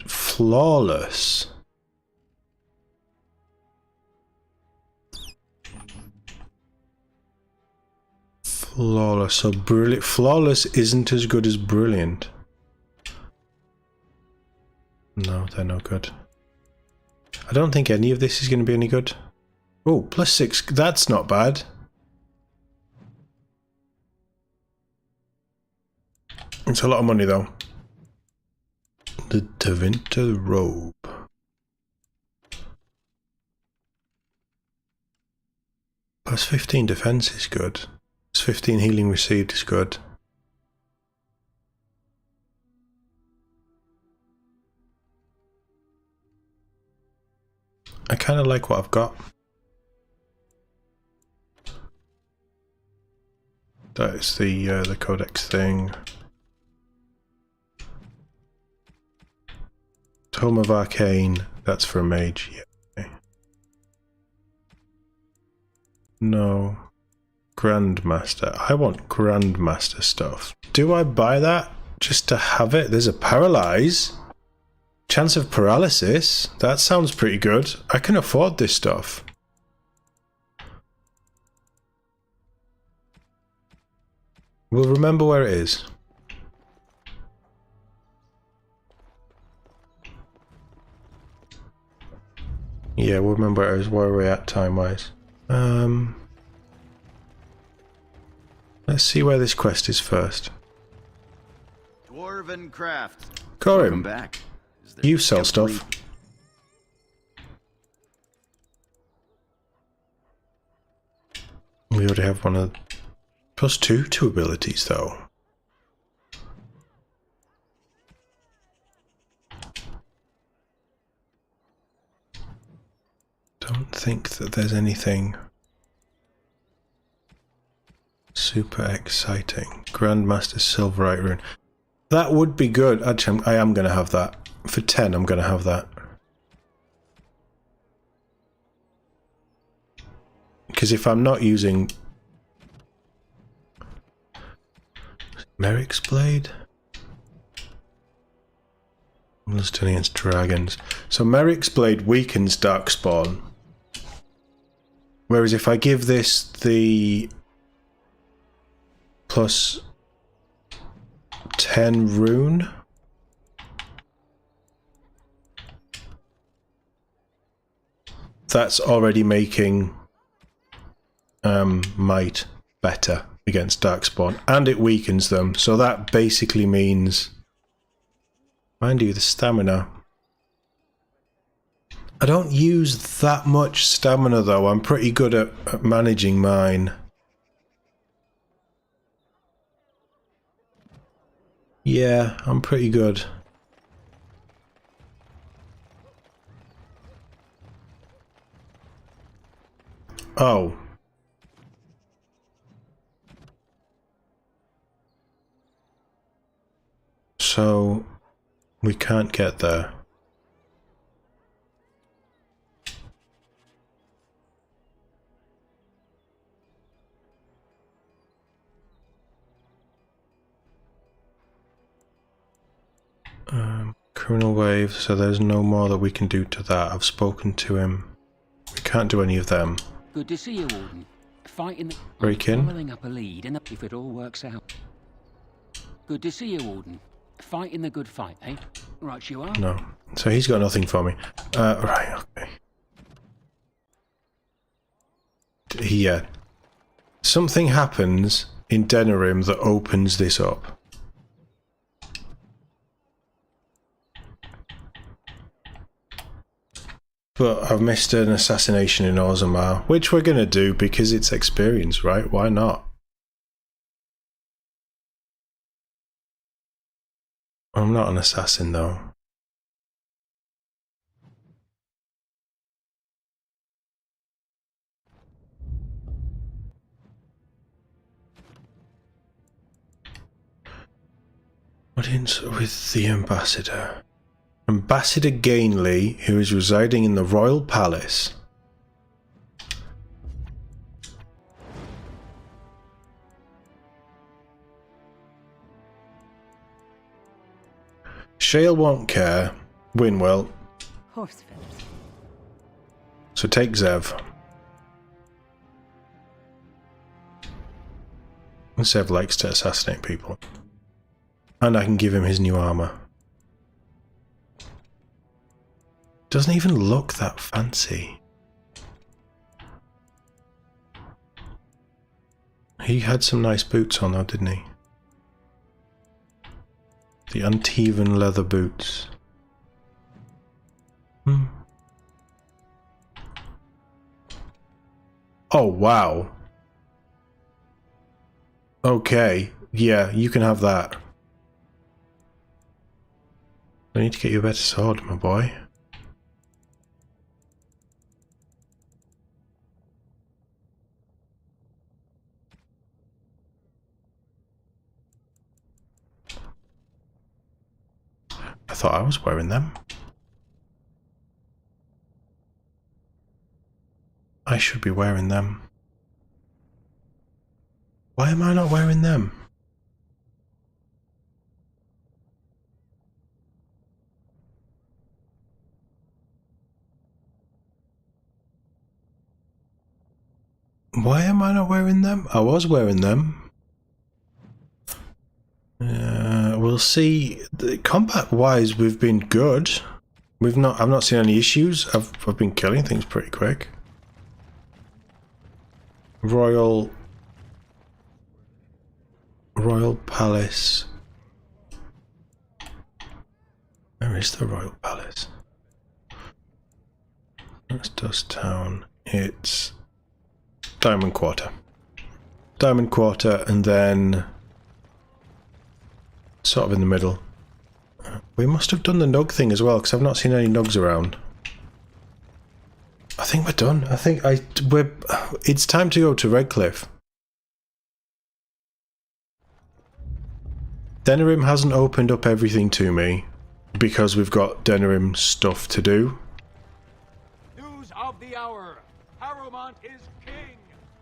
flawless. Flawless. So brilliant. Flawless isn't as good as brilliant. No, they're no good. I don't think any of this is going to be any good. Oh, +6. That's not bad. It's a lot of money though. The Tevinter robe. +15 defense is good. +15 healing received is good. I kind of like what I've got. That is the codex thing. Tome of Arcane. That's for a mage. Yeah. Okay. No. Grandmaster. I want Grandmaster stuff. Do I buy that just to have it? There's a Paralyze. Chance of paralysis. That sounds pretty good. I can afford this stuff. We'll remember where it is. Yeah, we'll remember where it is. Where are we at time-wise? Let's see where this quest is first.
Dwarven Craft.
Corim,
Welcome back.
you sell stuff. We already have one of +2 to abilities though. Don't think that there's anything super exciting. Grandmaster Silverite Rune. That would be good. Actually, I am going to have that. For 10, I'm going to have that. Because if I'm not using Merrick's Blade? Bloodstone against dragons. So Merrick's Blade weakens Darkspawn. Whereas if I give this the +10 rune, that's already making might better against Darkspawn, and it weakens them, so that basically means, mind you, the stamina. I don't use that much stamina though. I'm pretty good at managing mine. Yeah, I'm pretty good. Oh. So, we can't get there. Criminal Wave, so there's no more that we can do to that. I've spoken to him. We can't do any of them.
Good to see you, Warden. Fighting the...
Break in.
Following up a lead, and if it all works out. Good to see you, Warden. Fighting the good fight, eh? Right you are.
No. So he's got nothing for me. Right, okay. Yeah. Something happens in Denerim that opens this up. But I've missed an assassination in Orzammar, which we're going to do because it's experience, right? Why not? I'm not an assassin, though. Audience with the ambassador. Ambassador Gainley, who is residing in the Royal Palace. Shale won't care. Win will.
Horse feathers.
So take Zev. Zev likes to assassinate people. And I can give him his new armor. Doesn't even look that fancy. He had some nice boots on though, didn't he? The uneven leather boots. Oh, wow. Okay, yeah, you can have that. I need to get you a better sword, my boy. I thought I was wearing them. I should be wearing them. Why am I not wearing them? Why am I not wearing them? I was wearing them. We'll see. Combat-wise, we've been good. I've not seen any issues. I've been killing things pretty quick. Royal Palace. Where is the Royal Palace? That's Dust Town. It's Diamond Quarter. Diamond Quarter, and then sort of in the middle. We must have done the Nug thing as well, because I've not seen any Nugs around. I think we're done. I think it's time to go to Redcliffe. Denerim hasn't opened up everything to me, because we've got Denerim stuff to do.
News of the hour. Harrowmont is king.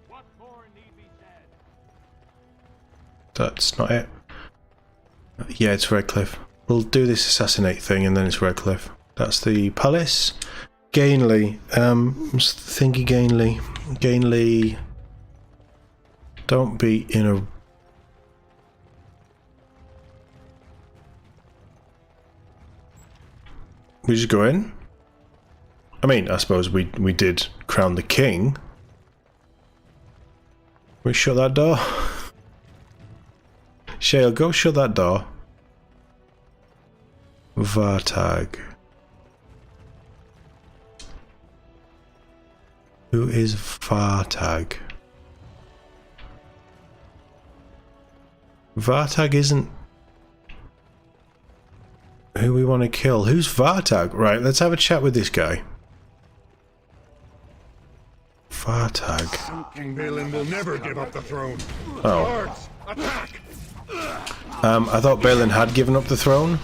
What more need be said?
That's not it. Yeah, it's Redcliffe. We'll do this assassinate thing and then it's Redcliffe. That's the palace. Gainley. Thingy Gainley. Gainley. Don't be in a... We just go in? I mean, I suppose we did crown the king. We shut that door. Shale, go shut that door. Vartag. Who is Vartag? Vartag isn't who we want to kill. Who's Vartag? Right, let's have a chat with this guy. Vartag.
King Balin will never give up the throne.
Oh.
Guards, attack!
I thought Balin had given up the throne.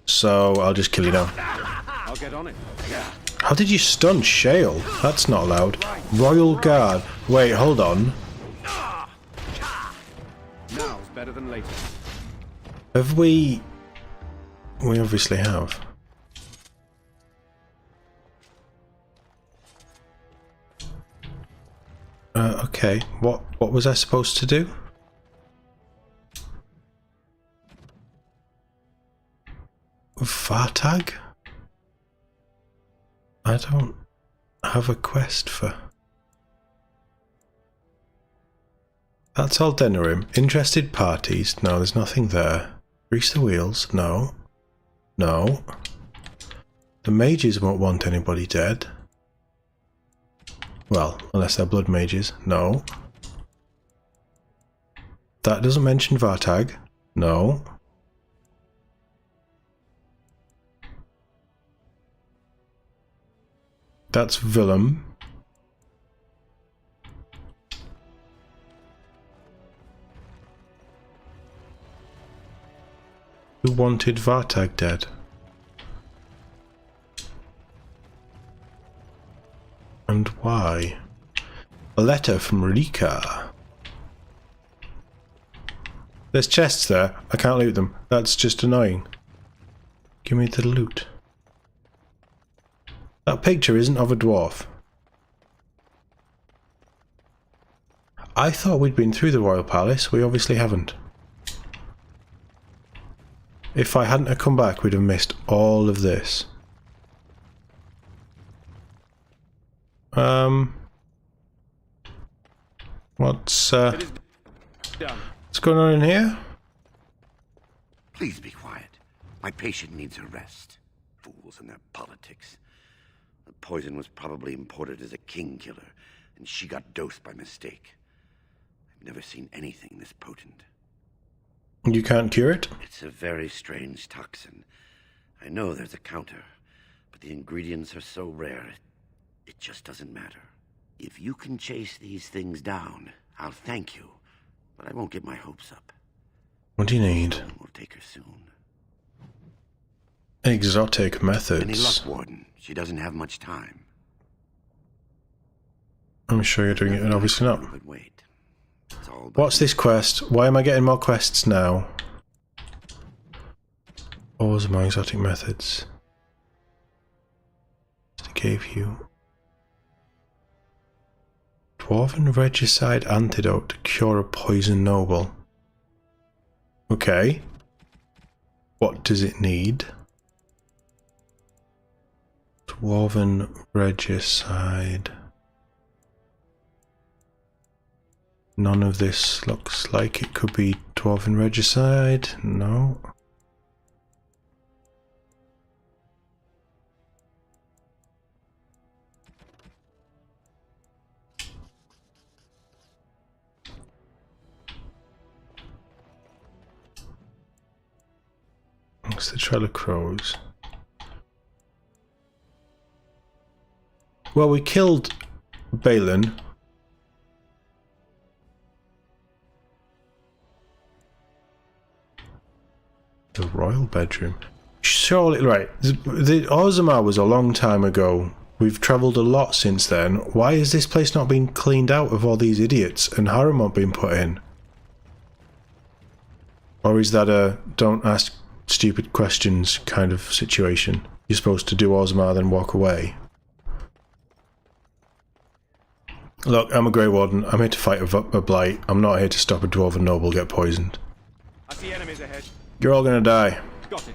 So I'll just kill you now.
I'll get on it.
How did you stun Shale? That's not allowed. Royal Guard. Wait, hold on.
Now's better than later.
Have we... We obviously have. Okay. What was I supposed to do? Vartag? I don't have a quest for... That's all Denerim. Interested parties? No, there's nothing there. Grease the wheels? No. No. The mages won't want anybody dead. Well, unless they're blood mages. No. That doesn't mention Vartag. No. That's Willem. Who wanted Vartag dead? And why? A letter from Rika. There's chests there. I can't loot them. That's just annoying. Give me the loot. That picture isn't of a dwarf. I thought we'd been through the royal palace. We obviously haven't. If I hadn't have come back, we'd have missed all of this. What's going on in here?
Please be quiet. My patient needs a rest. Fools and their politics. The poison was probably imported as a king killer, and she got dosed by mistake. I've never seen anything this potent.
You can't cure it?
It's a very strange toxin. I know there's a counter, but the ingredients are so rare, it just doesn't matter. If you can chase these things down, I'll thank you, but I won't get my hopes up.
What do you need?
We'll take her soon.
Exotic methods.
Any luck, Warden? She doesn't have much time.
I'm sure you're doing it, and obviously not.
But wait.
What's this quest? Why am I getting more quests now? What was my exotic methods? It gave you Dwarven Regicide Antidote to cure a poison noble. Okay. What does it need? Dwarven Regicide. None of this looks like it could be Dwarven Regicide. No. It's the Trail of Crows. Well, we killed Balin. The royal bedroom. Surely, right. The Orzammar was a long time ago. We've travelled a lot since then. Why has this place not been cleaned out of all these idiots and Haremont been put in? Or is that a don't ask stupid questions kind of situation? You're supposed to do Orzammar then walk away. Look, I'm a Grey Warden. I'm here to fight a blight. I'm not here to stop a dwarven noble get poisoned.
I see enemies ahead.
You're all gonna die.
Got it.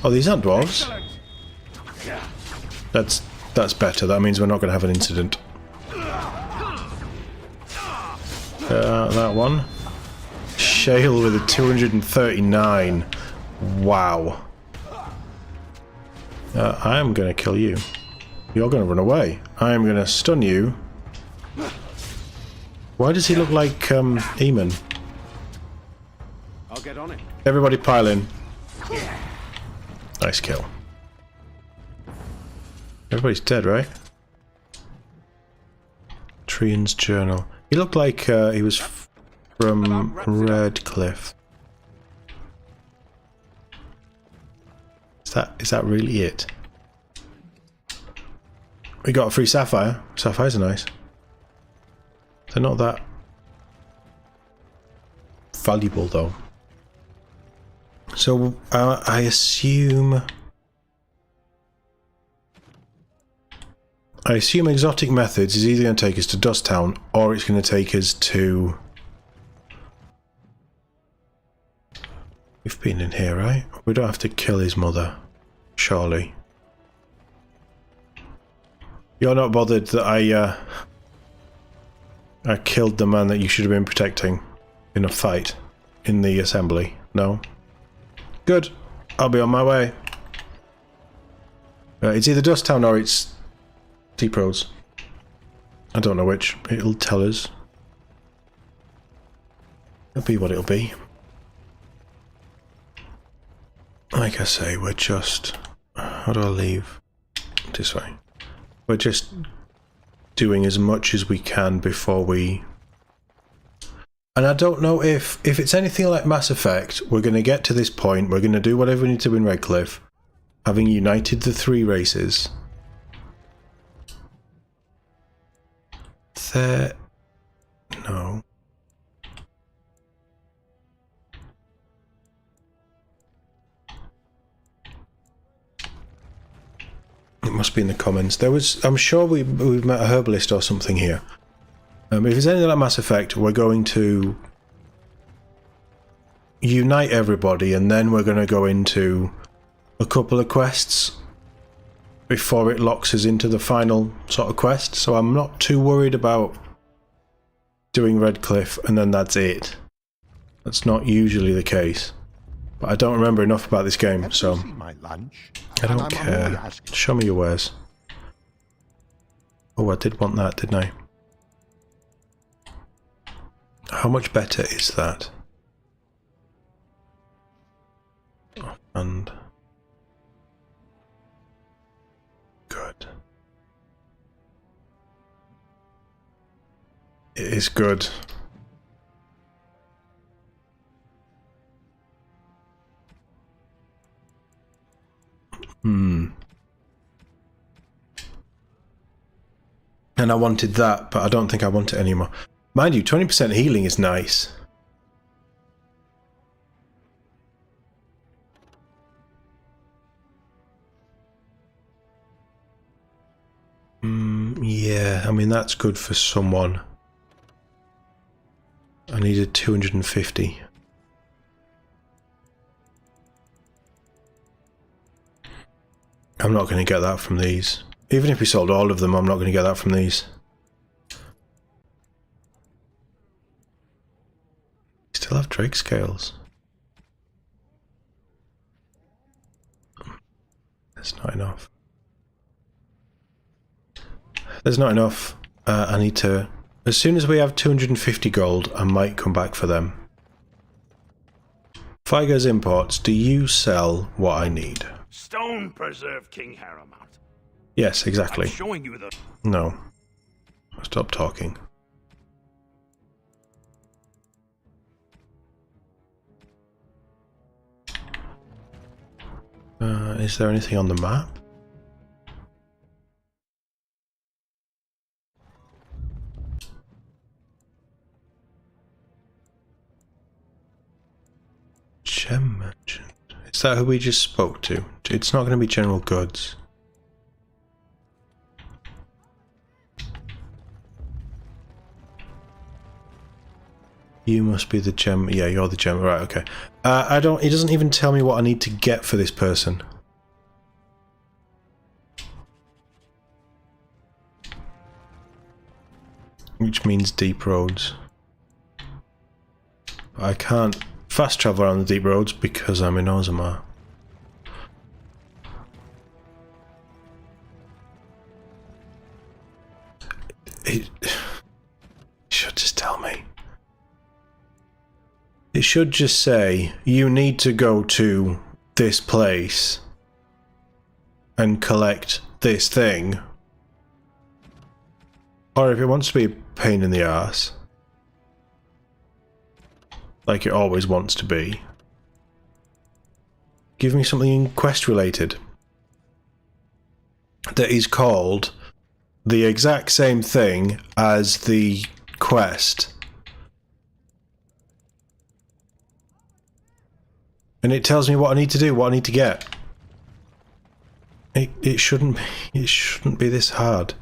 Oh, these aren't dwarves. That's better. That means we're not gonna have an incident. That one. Shale with a 239. Wow. I am gonna kill you. You're gonna run away. I am gonna stun you. Why does he look like Eamon?
I'll get on it.
Everybody pile in. Nice kill. Everybody's dead, right? Trian's journal. He looked like he was from Redcliffe. Is that really it? We got a free sapphire. Sapphires are nice. They're not that valuable though. So I assume exotic methods is either going to take us to Dust Town or it's going to take us to... We've been in here, right? We don't have to kill his mother, surely. You're not bothered that I killed the man that you should have been protecting in a fight in the assembly, no? Good. I'll be on my way. It's either Dust Town or it's Deep Roads. I don't know which. It'll tell us. It'll be what it'll be. Like I say, we're just... How do I leave? This way. We're just doing as much as we can before we... And I don't know if it's anything like Mass Effect, we're going to get to this point, we're going to do whatever we need to in Redcliffe, having united the three races. there... No. It must be in the comments. There was... I'm sure we've met a herbalist or something here. If it's anything like Mass Effect, we're going to unite everybody and then we're going to go into a couple of quests before it locks us into the final sort of quest. So I'm not too worried about doing Redcliffe and then that's it. That's not usually the case. But I don't remember enough about this game, so I don't care. Show me your wares. Oh, I did want that, didn't I? How much better is that? And good. It is good. And I wanted that, but I don't think I want it anymore. Mind you, 20% healing is nice. Yeah, I mean that's good for someone. I needed 250. I'm not going to get that from these. Even if we sold all of them, I'm not going to get that from these. Still have Drake scales. That's not enough. There's not enough. I need to... As soon as we have 250 gold, I might come back for them. Figer's Imports, do you sell what I need?
Stone preserve King Harrowmount.
Yes, exactly.
I'm showing you the...
No. Stop talking. Is there anything on the map? Gem merchant. Is that who we just spoke to? It's not going to be general goods. You must be the gem. Yeah, you're the gem. Right, okay. I don't... It doesn't even tell me what I need to get for this person. Which means deep roads. I can't fast travel around the deep roads because I'm in Ozamar. It should just tell me. It should just say, you need to go to this place and collect this thing. Or if it wants to be a pain in the arse, like it always wants to be, give me something quest related that is called the exact same thing as the quest. And it tells me what I need to do, what I need to get. It shouldn't be this hard.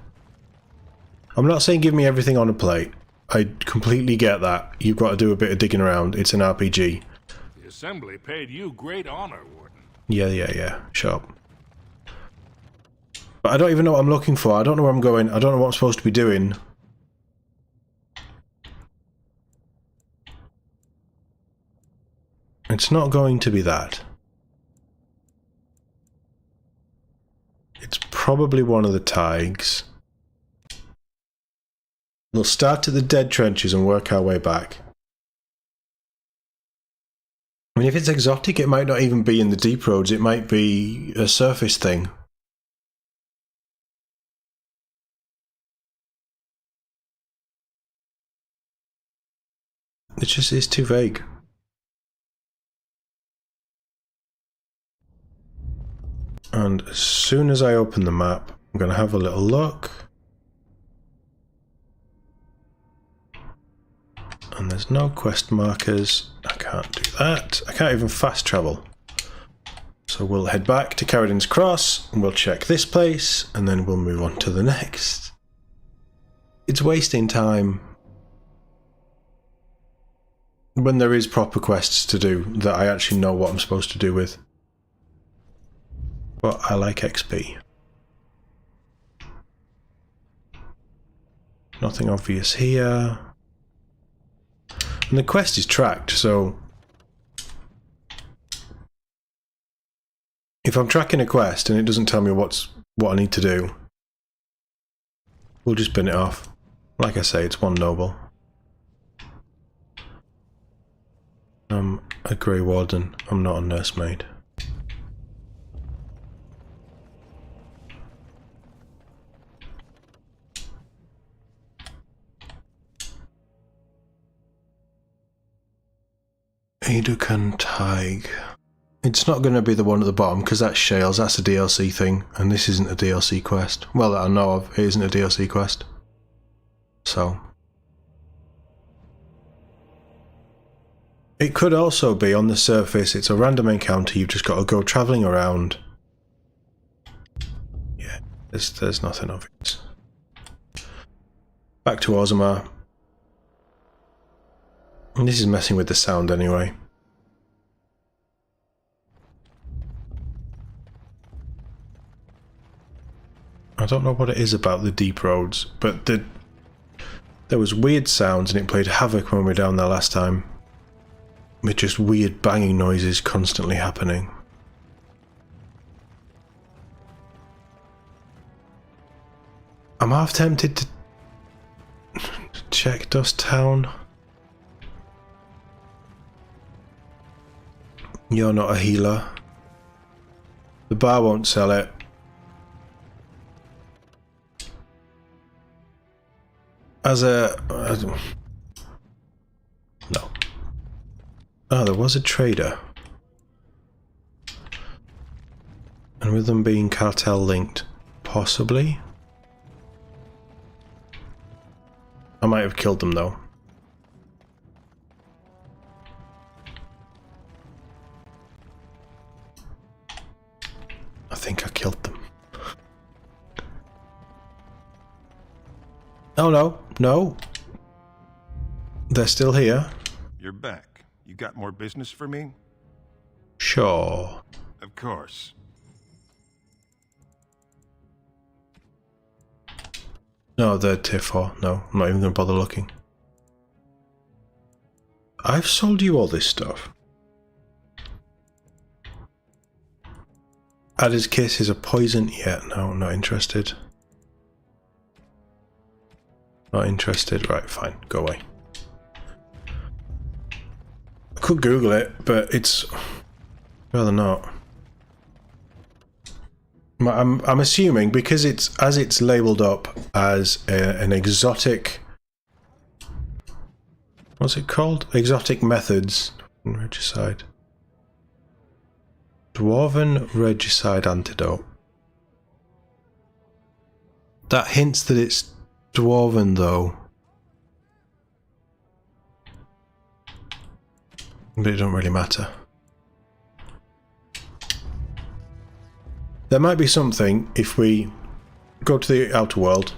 I'm not saying give me everything on a plate. I completely get that. You've got to do a bit of digging around. It's an RPG.
The Assembly paid you great honor, Warden.
Yeah. Shut up. But I don't even know what I'm looking for. I don't know where I'm going. I don't know what I'm supposed to be doing. It's not going to be that. It's probably one of the Tigers. We'll start at the dead trenches and work our way back. I mean, if it's exotic, it might not even be in the deep roads. It might be a surface thing. It's too vague. And as soon as I open the map, I'm going to have a little look. And there's no quest markers. I can't do that. I can't even fast travel. So we'll head back to Ferelden's Cross, and we'll check this place, and then we'll move on to the next. It's wasting time when there is proper quests to do that I actually know what I'm supposed to do with. But I like XP. Nothing obvious here. And the quest is tracked, so if I'm tracking a quest and it doesn't tell me what I need to do, we'll just bin it off. Like I say, it's one noble. I'm a Grey Warden, I'm not a nursemaid. Aducan Tig. It's not going to be the one at the bottom because that's Shales, that's a DLC thing, and this isn't a DLC quest. Well, that I know of, it isn't a DLC quest. So. It could also be on the surface, it's a random encounter, you've just got to go travelling around. Yeah, there's nothing of it. Back to Ozma. And this is messing with the sound anyway. I don't know what it is about the deep roads, but there was weird sounds and it played havoc when we were down there last time. With just weird banging noises constantly happening. I'm half tempted to check Dust Town. You're not a healer. The bar won't sell it. As a... no. Oh, there was a trader. And with them being cartel linked, possibly? I might have killed them though. I think I killed them. Oh no, no. They're still here.
You're back. You got more business for me?
Sure.
Of course.
No, they're tier 4. No, I'm not even going to bother looking. I've sold you all this stuff. Adder's Kiss is a poison? Yeah, no, not interested. Not interested. Right, fine. Go away. I could Google it, but it's rather not. I'm assuming because it's labelled up as an exotic. What's it called? Exotic methods. Regicide. Dwarven regicide antidote. That hints that it's dwarven though. But it don't really matter. There might be something if we go to the outer world.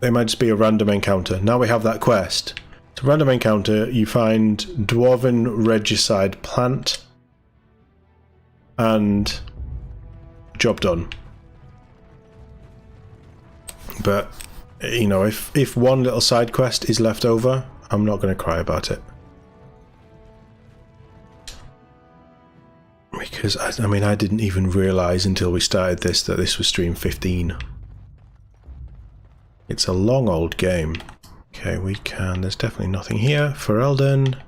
There might just be a random encounter. Now we have that quest. It's a random encounter. You find Dwarven Regicide plant. And job done. But, you know, if one little side quest is left over, I'm not going to cry about it. Because, I mean, I didn't even realise until we started this that this was stream 15. It's a long old game. Okay, we can... There's definitely nothing here. Ferelden.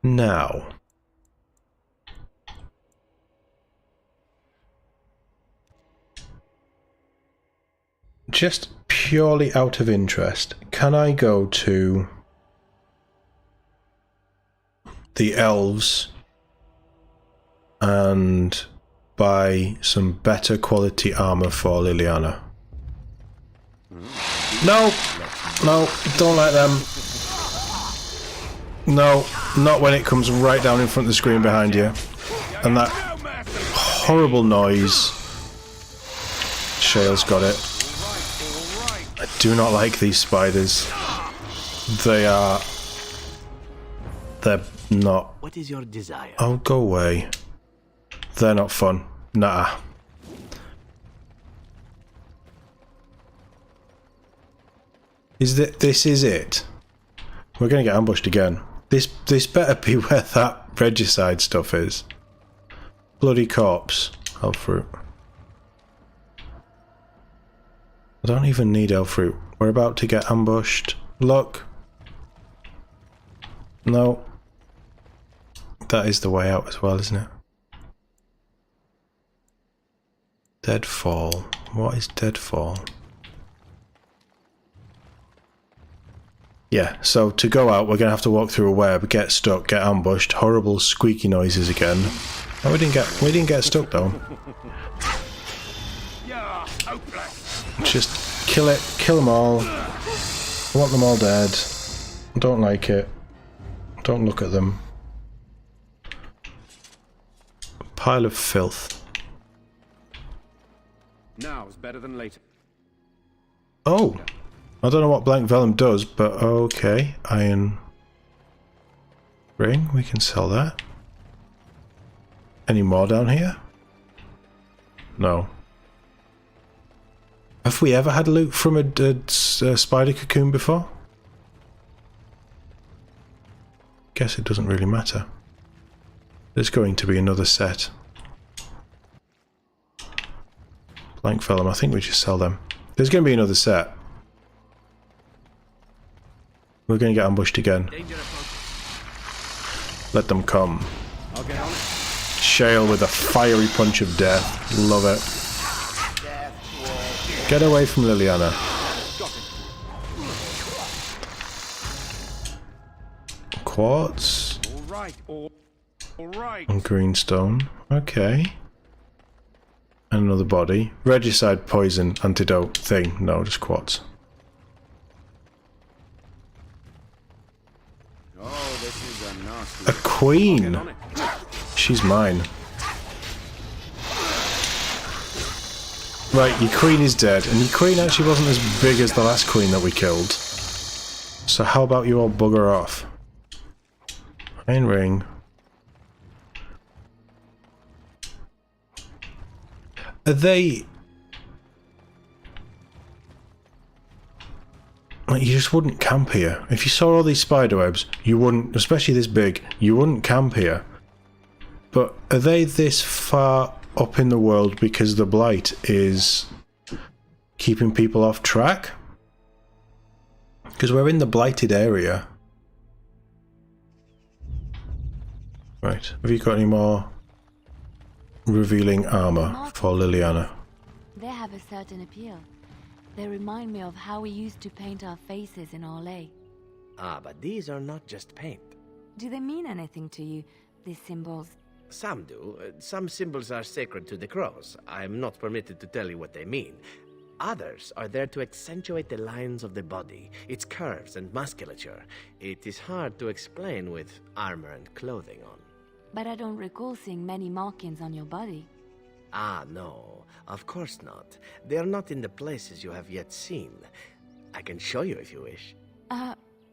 Now... just purely out of interest, can I go to the elves and buy some better quality armor for Liliana. No! No, don't like them. No, not when it comes right down in front of the screen behind you. And that horrible noise. Shale's got it. I do not like these spiders. They're not.
What is your desire?
Oh, go away. They're not fun. Nah. This is it? We're gonna get ambushed again. This better be where that regicide stuff is. Bloody corpse. Elf fruit. I don't even need elf fruit. We're about to get ambushed. Look. No. That is the way out as well, isn't it? Deadfall. What is deadfall? Yeah, so to go out, we're going to have to walk through a web, get stuck, get ambushed, horrible squeaky noises again. Oh, we didn't get stuck though. Just kill it, kill them all. I want them all dead. I don't like it. Don't look at them. Pile of filth.
Now is better than later.
Oh! I don't know what blank vellum does, but okay. Iron ring, we can sell that. Any more down here? No. Have we ever had loot from a spider cocoon before? Guess it doesn't really matter. There's going to be another set. Blank vellum, I think we just sell them. There's going to be another set. We're going to get ambushed again. Let them come. Shale with a fiery punch of death. Love it. Get away from Liliana. Quartz.
All right.
And greenstone. Okay. And another body. Regicide poison antidote thing. No, just quartz. A queen! She's mine. Right, your queen is dead, and your queen actually wasn't as big as the last queen that we killed. So how about you all bugger off? Iron ring. Are they... Like, you just wouldn't camp here. If you saw all these spiderwebs, you wouldn't, especially this big, you wouldn't camp here. But are they this far up in the world because the blight is keeping people off track? Because we're in the blighted area. Right, have you got any more revealing armor for Liliana?
They have a certain appeal. They remind me of how we used to paint our faces in Orlais.
Ah, but these are not just paint.
Do they mean anything to you, these symbols?
Some do. Some symbols are sacred to the crows. I'm not permitted to tell you what they mean. Others are there to accentuate the lines of the body, its curves and musculature. It is hard to explain with armor and clothing on.
But I don't recall seeing many markings on your body.
Ah, no. Of course not. They are not in the places you have yet seen. I can show you if you wish.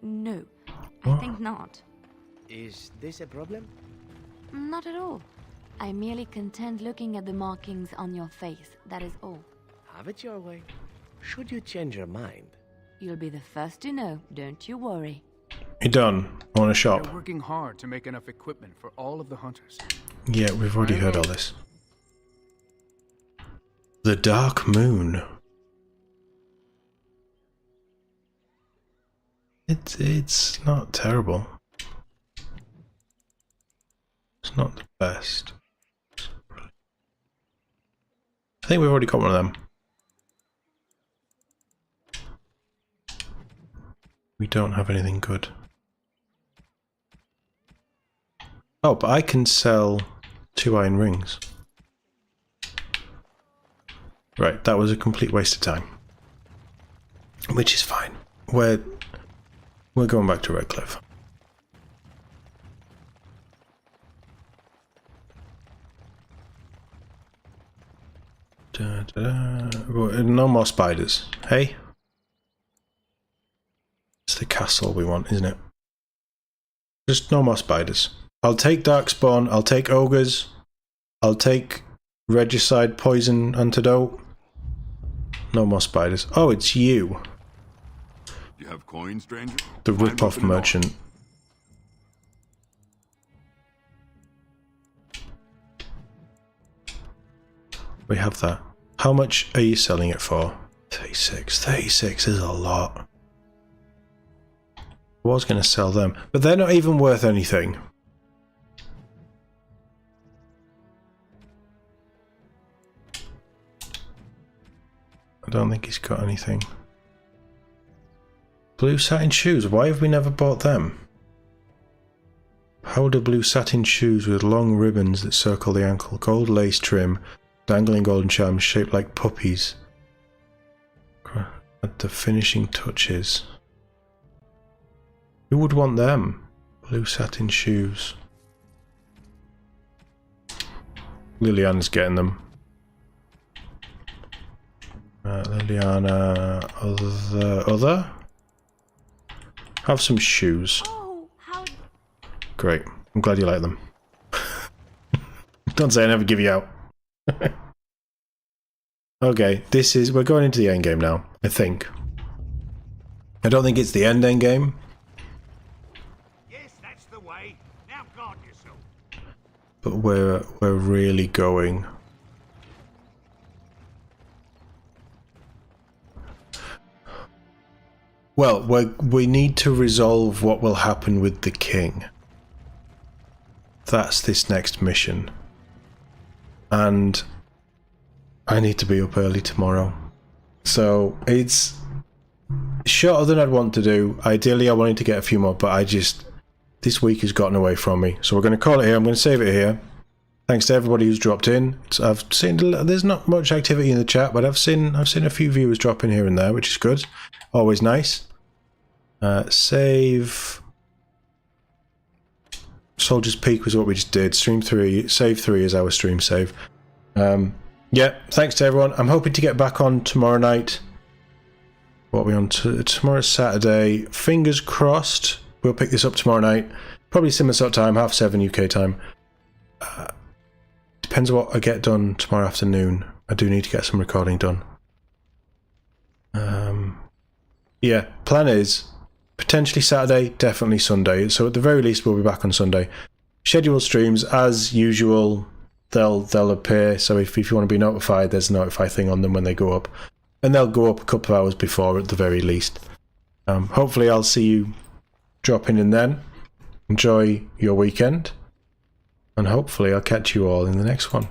No. I think not.
Is this a problem?
Not at all. I'm merely content looking at the markings on your face, that is all.
Have it your way. Should you change your mind?
You'll be the first to know, don't you worry.
You done? I want to shop.
They're working hard to make enough equipment for all of the hunters.
Yeah, we've already heard all this. The Dark Moon. It's not terrible. It's not the best. I think we've already got one of them. We don't have anything good. Oh, but I can sell 2 iron rings. Right, that was a complete waste of time. Which is fine. We're going back to Redcliffe. No more spiders. Hey? It's the castle we want, isn't it? Just no more spiders. I'll take Darkspawn, I'll take ogres, I'll take regicide poison antidote. No more spiders. Oh, it's you.
You have coins, stranger?
The rip-off merchant. We have that. How much are you selling it for? 36. 36 is a lot. I was going to sell them, but they're not even worth anything. I don't think he's got anything. Blue satin shoes. Why have we never bought them? Powder blue satin shoes with long ribbons that circle the ankle. Gold lace trim. Dangling golden charms shaped like puppies. At the finishing touches. Who would want them? Blue satin shoes. Liliana's getting them. Liliana, other? Have some shoes.
Oh, how...
Great. I'm glad you like them. Don't say I never give you out. Okay, we're going into the end game now, I think. I don't think it's the end game.
Yes, that's the way. Now guard yourself.
But we're really going. Well, we need to resolve what will happen with the king. That's this next mission. And I need to be up early tomorrow. So it's shorter than I'd want to do. Ideally I wanted to get a few more, but this week has gotten away from me. So we're going to call it here. I'm going to save it here. Thanks to everybody who's dropped in. I've seen there's not much activity in the chat, but I've seen a few viewers drop in here and there, which is good. Always nice. Save. Soldier's Peak was what we just did. Stream 3, save 3 is our stream save. Yeah, thanks to everyone. I'm hoping to get back on tomorrow night. What are we on to? Tomorrow's Saturday. Fingers crossed. We'll pick this up tomorrow night. Probably similar sort of time, 7:30 UK time. Depends on what I get done tomorrow afternoon. I do need to get some recording done. Yeah, plan is potentially Saturday, definitely Sunday. So at the very least, we'll be back on Sunday. Scheduled streams as usual. They'll appear. So if you want to be notified, there's a notify thing on them when they go up, and they'll go up a couple of hours before at the very least. Hopefully, I'll see you dropping in then. Enjoy your weekend, and hopefully, I'll catch you all in the next one.